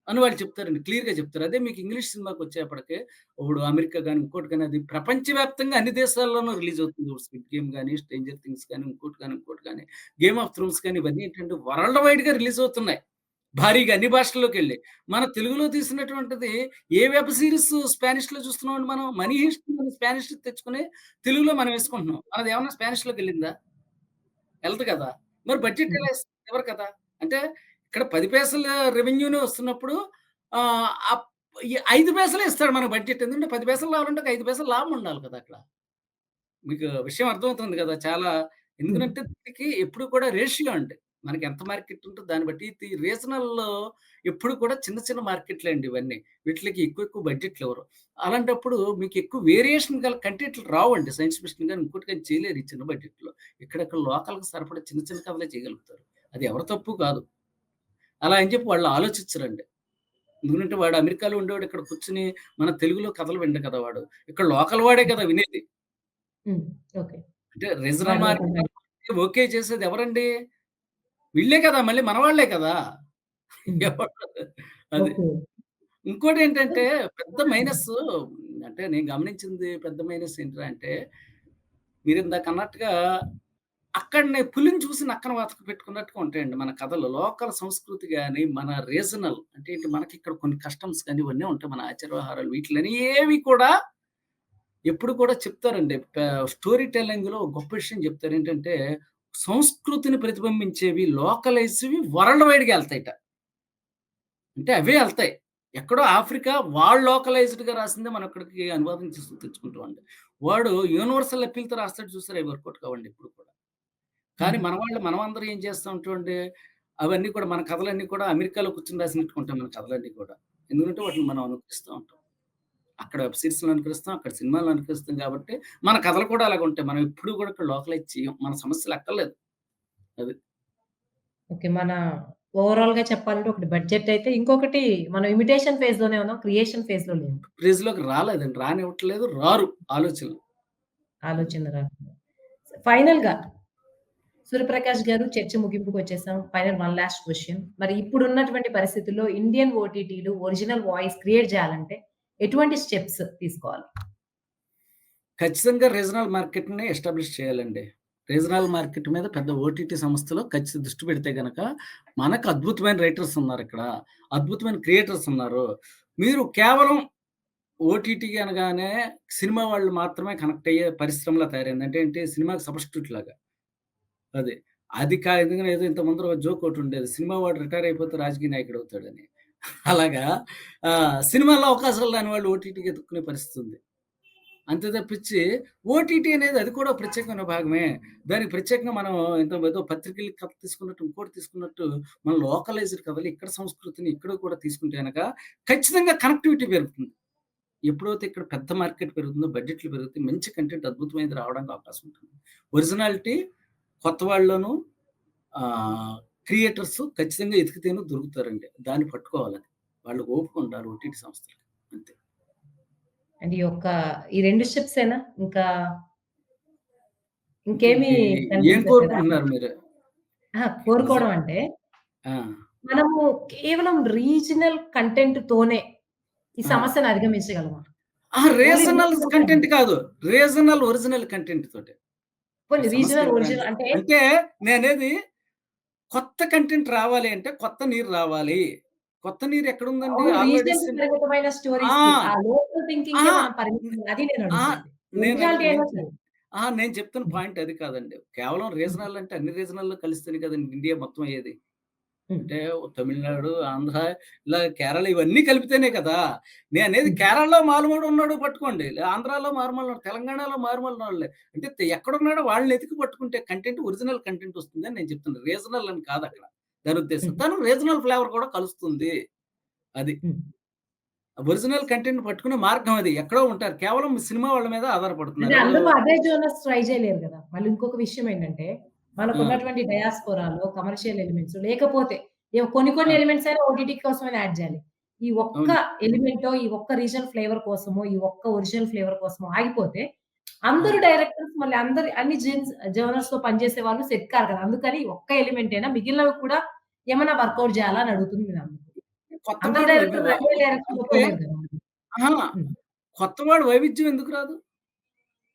అని వాళ్ళు చెప్తారండి. క్లియర్‌గా చెప్తారు. అదే మీకు ఇంగ్లీష్ సినిమాకొచ్చేప్పటికి ఇప్పుడు అమెరికా గాని, ఇంకోటి గాని అది ప్రపంచవ్యాప్తంగా అన్ని దేశాల్లోనూ రిలీజ్ అవుతుంది. ఇప్పుడు 'స్క్విడ్ గేమ్' గాని, 'స్ట్రేంజర్ థింగ్స్' గాని, ఇంకోటి గాని, 'గేమ్ ఆఫ్ థ్రోన్స్' గాని ఇవన్నీ ఏంటంటే వరల్డ్ వైడ్‌గా రిలీజ్ అవుతున్నాయి. భారీగా అన్ని భాషల్లోకెళ్ళి. మన తెలుగులో తీసినటువంటిది ఏ వెబ్ సీరీస్ స్పానిష్‌లో చూస్తున్నామండి మనం. 'మనీ హెయిస్ట్' మనం స్పానిష్ తెచ్చుకొని తెలుగులో మనం వేసుకుంటున్నాం. మనదేమన్నా స్పానిష్‌లోకెళ్ళిందా? ఎళ్ళదు కదా! మరి బడ్జెట్ హ్మ్. ఎలా ఇవ్వరు కదా! అంటే ఇక్కడ 10 పైసల రెవెన్యూనే వస్తున్నప్పుడు ఆహ్, అప్ ఈ 5 పైసలే ఇస్తాడు మనకు బడ్జెట్. ఎందుకంటే 10 పైసలు రావాలంటే ఒక 5 పైసలు లాభం ఉండాలి కదా! అక్కడ. మీకు విషయం అర్థమవుతుంది కదా! హ్మ్. ఎందుకంటే దీనికి ఎప్పుడు కూడా రేషియో అండి. మనకి ఎంత మార్కెట్ ఉంటదో దాన్ని బట్టి రీజనల్‌లో ఎప్పుడు కూడా చిన్న చిన్న మార్కెట్‌లే అండి ఇవన్నీ. వీటిలకి ఎక్కువ బడ్జెట్‌లు ఇవ్వరు. అలాంటప్పుడు మీకు ఎక్కువ వేరియేషన్ గల కంటెంట్లు రావండి. సైన్స్ ఫిక్షన్ గాని, ఇంకోటి గాని చేయలేరు ఈ చిన్న బడ్జెట్‌లో. ఇక్కడక్కడ లోకల్‌కి సరిపడా చిన్న చిన్న కథలే చేయగలుగుతారు. అది ఎవరి తప్పు కాదు. అలా అని చెప్పి వాళ్ళు ఆలోచించరండి. ఎందుకంటే వాడు అమెరికాలో ఉండేవాడు ఇక్కడ కూర్చొని మన తెలుగులో కథలు వినడు కదా వాడు. ఇక్కడ లోకల్ వాడే కదా వినేది. హ్మ్. ఓకే. అంటే రీజనల్ వాడి లోకల్ మార్కెట్ ఓకే చేసేది ఎవరండి? వీళ్ళే కదా! మళ్ళీ మన వాళ్ళే కదా! హ్మ్. ఎవరు అది. ఓకే. ఇంకోటేంటంటే పెద్ద మైనస్సు అంటే నేను గమనించింది పెద్ద మైనస్ ఏంట్రా అంటే మీరిందాకన్నట్టుగా అక్కడనే పులిని చూసి నక్కన వాత పెట్టుకున్నట్టుగా ఉంటాయండి మన కథలు. లోకల్ సంస్కృతి గాని, మన రీజనల్ అంటే ఏంటి మనకిక్కడ కొన్ని కస్టమ్స్ గాని ఇవన్నీ ఉంటాయి. మన ఆచార వ్యవహారాలు వీటిలని ఏవి కూడా ఎప్పుడు కూడా చెప్తారండి. స్టోరీ టెల్లింగ్‌లో ఒక గొప్ప విషయం చెప్తారు. ఏంటంటే సంస్కృతిని ప్రతిబింబించేవి లోకలైజ్‌వి వరల్డ్ వైడ్‌గా ఎళ్తాయట. అంటే అవే ఎళ్తాయి. ఎక్కడో ఆఫ్రికా వాళ్ళు లోకలైజ్డ్‌గా రాసిందే మనం ఇక్కడికి అనువాదం చేసి తెచ్చుకుంటామండి. వాడు యూనివర్సల్ అప్పీల్‌తో రాస్తాడు చూసారా అవి వర్కౌట్ కావండి ఎప్పుడు కూడా. కానీ హ్మ్. మనమందరం ఏం చేస్తా ఉంటామంటే అవన్నీ కూడా మన కథలన్నీ కూడా అమెరికాలో కూర్చొని రాసినట్టుగా ఉంటాయి మన కథలన్నీ కూడా. ఎందుకంటే వాటిని మనం అనుకరిస్తూ ఉంటాం. అక్కడ వెబ్ సీరీస్‌లో అనుకరిస్తాం. అక్కడ సినిమాల్లో అనుకరిస్తాం కాబట్టి, మన కథలు కూడా అలాగే ఉంటాయి. మనం ఎప్పుడు కూడా ఇక్కడ లోకలైజ్ చేయం. మన సమస్యలు అక్కర్లేదు. అది. ఓకే. మన ఓవరాల్‌గా చెప్పాలంటే ఒకటి బడ్జెట్ అయితే, ఇంకొకటి మనం ఇమిటేషన్ ఫేజ్‌లోనే ఉన్నాం. క్రియేషన్ ఫేజ్‌లో లేము. క్రేజ్‌లోకి రాలేదండి. రానివ్వట్లేదు. రారు ఆలోచనలు. అది. ఆలోచన రాదు. ఫైనల్‌గా సూర్యప్రకాష్ గారు చర్చ ముగింపుకొచ్చేసాం. Final one last question. మరి ఇప్పుడున్నటువంటి పరిస్థితుల్లో ఇండియన్ ఓటీటీలు ఒరిజినల్ వాయిస్ క్రియేట్ చేయాలంటే ఎటువంటి స్టెప్స్ తీసుకోవాలి? ఖచ్చితంగా రీజనల్ మార్కెట్‌ని ఎస్టాబ్లిష్ చేయాలండి. రీజనల్ మార్కెట్ మీద పెద్ద ఓటీటీ సంస్థలు దృష్టి పెడితే గనక, మనకు అద్భుతమైన రైటర్స్ ఉన్నారిక్కడ. అద్భుతమైన క్రియేటర్స్ ఉన్నారు. మీరు కేవలం ఓటీటీ అనగానే సినిమా వాళ్ళు మాత్రమే కనెక్ట్ అయ్యే పరిశ్రమలా తయారైంది. అంటే ఏంటి సినిమాకి సబ్‌స్టిట్యూట్ లాగా. అది. అది ఎందుకని ఏదో ఇంత ముందర ఒక జోక్ ఒకటుండేది. సినిమా వాడు రిటైర్ అయిపోతే రాజకీయ నాయకుడవుతాడని. అలాగా సినిమాలో అవకాశాలు రాని వాళ్ళు ఓటీటీకి ఎతుక్కునే పరిస్థితి ఉంది. అంతే తప్పించి ఓటీటీ అనేది అది కూడా ప్రత్యేకమైన భాగమే. దానికి ప్రత్యేకంగా మనం ఏదో పత్రికలకి కథ తీసుకున్నట్టు, ఇంకోటి తీసుకున్నట్టు మన లోకలైజ్డ్ కథలు ఇక్కడ సంస్కృతిని ఇక్కడ కూడా తీసుకుంటే గనక ఖచ్చితంగా కనెక్టివిటీ పెరుగుతుంది. ఎప్పుడైతే ఇక్కడ పెద్ద మార్కెట్ పెరుగుతుందో, బడ్జెట్లు పెరుగుతాయి, మంచి కంటెంట్ అద్భుతమైనది రావడానికి అవకాశం ఉంటుంది. ఒరిజినాలిటీ కొత్త వాళ్ళలోనూ క్రియేటర్స్ ఖచ్చితంగా ఎతికితేను దొరుకుతారండి. దాన్ని పట్టుకోవాలని. వాళ్ళకి ఓపిక ఉండాలి ఓటీటీ సంస్థలకి. అంతే. అండ్ ఈ 2 స్టెప్సేనా? ఇంకేమి ఏం కనిపించట్లేదా? కోరుకుంటున్నారు మీరు? అహా! నిజ కోరుకోవడం అంటే ఆ! మనము కేవలం రీజనల్ కంటెంట్ తోనే ఈ ఆ! సమస్యను అధిగమించగలమా? Only regional regional content content. కాదు. రీజనల్ ఒరిజినల్ కంటెంట్ తోటి. ఇక్కడ పోనీ సమస్య రీజనల్, ఏంటంటే ఒరిజినల్ అంటే అంటే నేననేది కొత్త కంటెంట్ రావాలి అంటే కొత్త నీరు రావాలి. కొత్త నీరు ఎక్కడుందండి? ఓన్లీ ఆల్రెడీ రీజియన్‌కి పరిమితమైన ఆ! స్టోరీస్‌కి, ఆ లోకల్ థింకింగ్‌కే అహా! మనం పరిమితం అది నేను ఆ! అడుగుతుంది. నేననే ఒరిజినాలిటీ నేను అయినా చె సరే. నేను చెప్తున్న హ్మ్. పాయింట్ అది కాదండి. కేవలం హ్మ్. రీజనల్ అంటే అన్ని రీజనల్‌లో కలిస్తేనే కదండీ ఇండియా మొత్తం అయ్యేది. హ్మ్. అంటే తమిళనాడు, ఆంధ్ర ఇలా కేరళ ఇవన్నీ కలిపితేనే కదా! నేననేది హ్మ్. కేరళలో మారుమూల ఉన్నాడు పట్టుకోండి. ఆంధ్రాలో మారుమూల తెలంగాణలో మారుమూలనోళ్ళే. అంటే ఎక్కడున్నాడో వాళ్ళని ఎతికి పట్టుకుంటే కంటెంట్ ఒరిజినల్ కంటెంట్ వస్తుందని నేను చెప్తున్నా. రీజనల్ అని కాదక్కడ. దాని ఉద్దేశ్యం. హ్మ్. తను రీజనల్ ఫ్లేవర్ కూడా కలుస్తుంది. అది. హ్మ్. ఒరిజినల్ కంటెంట్ పట్టుకునే మార్గం అది. ఎక్కడో ఉంటారు. కేవలం సినిమా వాళ్ళ మీద అంటే ఆధారపడుతున్నారు. ఎవరు అందరూ అదే జోనర్స్ ట్రై చేయలేరు గదా! మళ్ళీ ఇంకొక విషయం ఏంటంటే, ఆ! మనకున్నటువంటి డయాస్పోరాలో కమర్షియల్ ఎలిమెంట్స్ లేకపోతే కొన్ని ఆ! ఎలిమెంట్స్ అయినా ఓటీటీ కోసమైనా యాడ్ జేయాలి. ఈ ఒక్క అవును. ఎలిమెంటో, ఈ ఒక్క రీజనల్ ఫ్లేవర్ కోసమో, ఈ ఒక్క ఒరిజినల్ ఫ్లేవర్ కోసమో ఆగిపోతే, ఆ! అందరూ డైరెక్టర్స్ మళ్ళీ అన్ని జోనర్స్‌తో పనిచేసే వాళ్ళు సెట్ కారు కదా! అందుకని ఒక్క ఎలిమెంటేనా మిగిలినవి కూడా ఏమన్నా వర్కౌట్ జేయాలా అని అడుగుతుంది నేనఅందుకు. అందరు కొత్తవాడు డైరెక్టర్లు అదే డైరెక్షన్‌లో అంటే పోలేరు గదా! అహా! హ్మ్. కొత్తవాడు వైవిధ్యం ఎందుకు రాదు?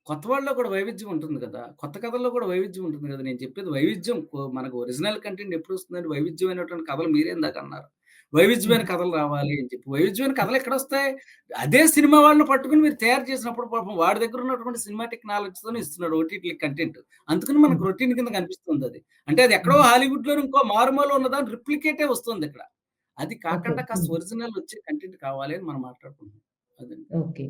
కొత్త వాళ్ళలో కూడా వైవిధ్యం ఉంటుంది కదా! కొత్త కథల్లో కూడా వైవిధ్యం ఉంటుంది కదా! నేను చెప్పేది వైవిధ్యం మనకు ఒరిజినల్ కంటెంట్ ఎప్పుడొస్తుందండి? వైవిధ్యమైనటువంటి కథలు మీరే ఇందాకన్నారు. వైవిధ్యమైన హ్మ్. కథలు రావాలి అని చెప్పి. వైవిధ్యమైన కథలు ఎక్కడొస్తాయి? అదే సినిమా వాళ్ళని పట్టుకొని మీరు తయారు చేసినప్పుడు పాపం వాడి దగ్గర ఉన్నటువంటి సినిమాటిక్ నాలెడ్జ్‌తోనే ఇస్తున్నాడు ఓటీటీలకి కంటెంట్. అందుకని మనకు హ్మ్. రొటీన్ కింద కనిపిస్తుందది. అంటే అది ఎక్కడో హ్మ్. హాలీవుడ్‌లోని ఇంకో మారుమూల ఉన్నదాని రిప్లికేటే వస్తుందిక్కడ. అది ఓకే. కాకుండా కాస్త హ్మ్. ఒరిజినల్ వచ్చే కంటెంట్ కావాలి అని మనం మాట్లాడుకుంటున్నాం. అదండి. ఓకే.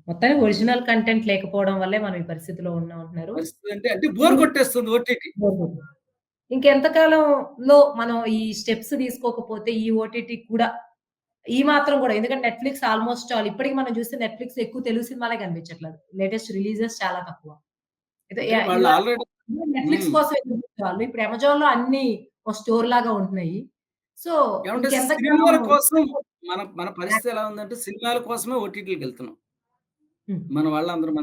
మొత్తానికి ఒరిజినల్ కంటెంట్ లేకపోవడం వల్లే మనం ఈ పరిస్థితిలో ఉన్నాం అంటున్నారు. పరిస్థితి అంటే బోర్ ఇం కొట్టేస్తుంది ఓటీటీ. ఇంకెంత కాలంలో మనం ఈ స్టెప్స్ తీసుకోకపోతే ఈ ఓటీటీ కూడా ఈ మాత్రం కూడా ఎందుకంటే నెట్‌ఫ్లిక్స్ ఆల్‌మోస్ట్ ఆల్ ఇప్పటికి మనం చూస్తే నెట్‌ఫ్లిక్స్‌లో ఎక్కువ తెలుగు సినిమాలే కనిపించట్లేదు. లేటెస్ట్ రిలీజెస్ చాలా తక్కువ. అంటే వాళ్ళు ఇదివరకు ఆల్రెడీ నెట్‌ఫ్లిక్స్ హ్మ్. కోసం ఎదురు చూసేవాళ్ళు. ఇప్పుడు అమెజాన్‌లో అన్నీ ఒక స్టోర్ లాగా ఉంటున్నాయి. సో, ఏమంటే ఇంకెంత సినిమాల కాలం కోసం మన పరిస్థితి ఎలా ఉందంటే సినిమాల కోసమే ఓటీటీలకెళ్తున్నాం. హ్మ్. మన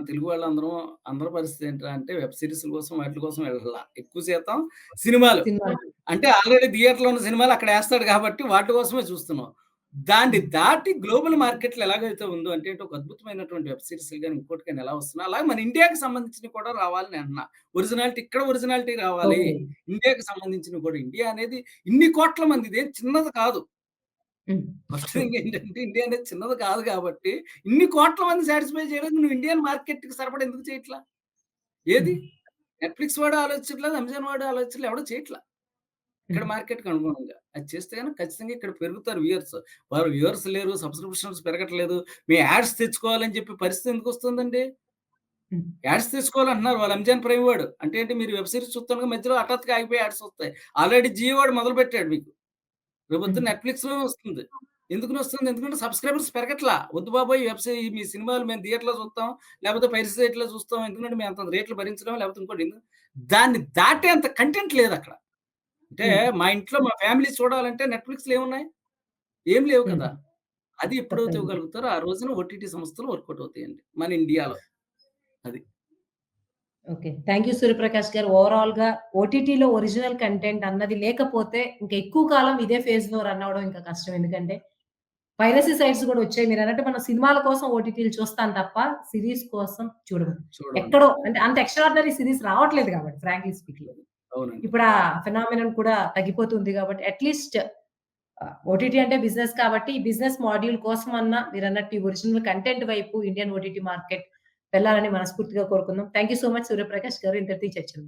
తెలుగు వాళ్ళందరం అందరి పరిస్థితి ఏంట్రా అంటే వెబ్ సీరీస్‌ల కోసం వాటిల కోసం వెళ్ళట్లా. ఎక్కువ శాతం సినిమాలు. సినిమాలు. అంటే ఆల్రెడీ థియేటర్‌లో ఉన్న సినిమాలు అక్కడ ఏస్తాడు కాబట్టి వాటి కోసమే చూస్తున్నాం. దాన్ని హ్మ్. దాటి గ్లోబల్ మార్కెట్‌లో ఎలాగైతే ఉందో అంటే ఒక అద్భుతమైనటువంటి వెబ్ సీరీస్‌లు గాని, ఇంకోటి గాని ఎలా వస్తున్నాయి, అలాగే మన ఇండియాకి సంబంధించినవి కూడా రావాలని అంటున్నా. ఒరిజినాలిటీ రావాలి. ఓకే. ఇండియాకి సంబంధించినవి కూడా. ఇండియా అనేది ఇన్ని కోట్ల మందిది ఏం చిన్నది కాదు. హ్మ్. ఫస్ట్ థింగ్ ఏంటంటే ఇండియా అనేది చిన్నది కాదు కాబట్టి, ఇన్ని కోట్ల మందిని సాటిస్ఫై చేయడానికి నువ్వు ఇండియన్ మార్కెట్‌కి సరిపడా ఎందుకు చేయట్లా? హ్మ్. ఏది? నెట్‌ఫ్లిక్స్ వాడు ఆలోచించట్లేదు. అమెజాన్ వాడు ఆలోచించట్లేదు. ఎవడు చేయట్లా. ఇక్కడ హ్మ్. మార్కెట్‌కి అనుగుణంగా. అది చేస్తే గనుక ఖచ్చితంగా ఇక్కడ పెరుగుతారు వ్యూయర్స్. వారు వ్యూయర్స్ లేరు, సబ్‌స్క్రిప్షన్స్ పెరగట్లేదు. మేము యాడ్స్ తెచ్చుకోవాలని చెప్పి పరిస్థితి ఎందుకొస్తుందండి? హ్మ్. యాడ్స్ తెచ్చుకోవాలంటున్నారు వాళ్ళు అమెజాన్ ప్రైమ్ వాడు. అంటే ఏంటి మీరు వెబ్ సీరీస్ చూస్తుండగా మధ్యలో హఠాత్తుగా ఆగిపోయి యాడ్స్ వస్తాయి. ఆల్రెడీ జియో వాడు మొదలుపెట్టాడు మీకు. రేపొద్దున హ్మ్. నెట్‌ఫ్లిక్స్‌లోనే వస్తుంది. ఎందుకనొస్తుంది? ఎందుకంటే సబ్‌స్క్రైబర్స్ పెరగట్లా. వద్దు బాబోయ్! మీ సినిమాలు మేము థియేటర్‌లో చూస్తాం. లేకపోతే పైరసీ సైట్‌లో చూస్తాం. ఎందుకంటే మేము అంత రేట్లు భరించలేం. లేకపోతే ఇంకోటి దాన్ని దాటేంత కంటెంట్ లేదక్కడ. అంటే హ్మ్. మా ఇంట్లో మా ఫ్యామిలీ చూడాలంటే నెట్‌ఫ్లిక్స్‌లో ఏమున్నాయి? ఏం లేవు హ్మ్. కదా! అది ఎప్పుడైతే తప్పదు. ఇవ్వగలుగుతారో ఆ రోజున ఓటీటీ సంస్థలు వర్కౌట్ అవుతాయండి. మన ఇండియాలో. అది. ఓకే. థాంక్ యూ సూర్యప్రకాష్ గారు. ఓవరాల్‌గా ఓటీటీలో ఒరిజినల్ కంటెంట్ అన్నది లేకపోతే ఇంక ఎక్కువ కాలం ఇదే ఫేజ్‌లో రన్ అవ్వడం ఇంకా కష్టం. ఎందుకంటే పైరసీ సైట్స్ గూడా వచ్చాయి. మీరన్నట్టు మనం సినిమాల కోసం ఓటీటీలు చూస్తాం తప్ప సీరీస్ కోసం చూడము. చూడమండి. ఎక్కడో అంటే అంత ఎక్స్‌ట్రార్డినరీ సీరీస్ రావట్లేదు కాబట్టి ఫ్రాంక్లీ స్పీకింగ్. అవునండి. ఇప్పుడు ఆ ఫినామినన్ కూడా తగ్గిపోతుంది కాబట్టి అట్‌లీస్ట్ ఓటీటీ అంటే బిజినెస్ కాబట్టి, ఈ బిజినెస్ మాడ్యూల్ కోసమన్నా మీరన్నట్టు ఈ ఒరిజినల్ కంటెంట్ వైపు ఇండియన్ ఓటీటీ మార్కెట్ వెళ్ళాలని మనస్ఫూర్తిగా కోరుకుందాం. Thank you so much Suryaprakash గారు. ఇంతటితో ఈ చర్చను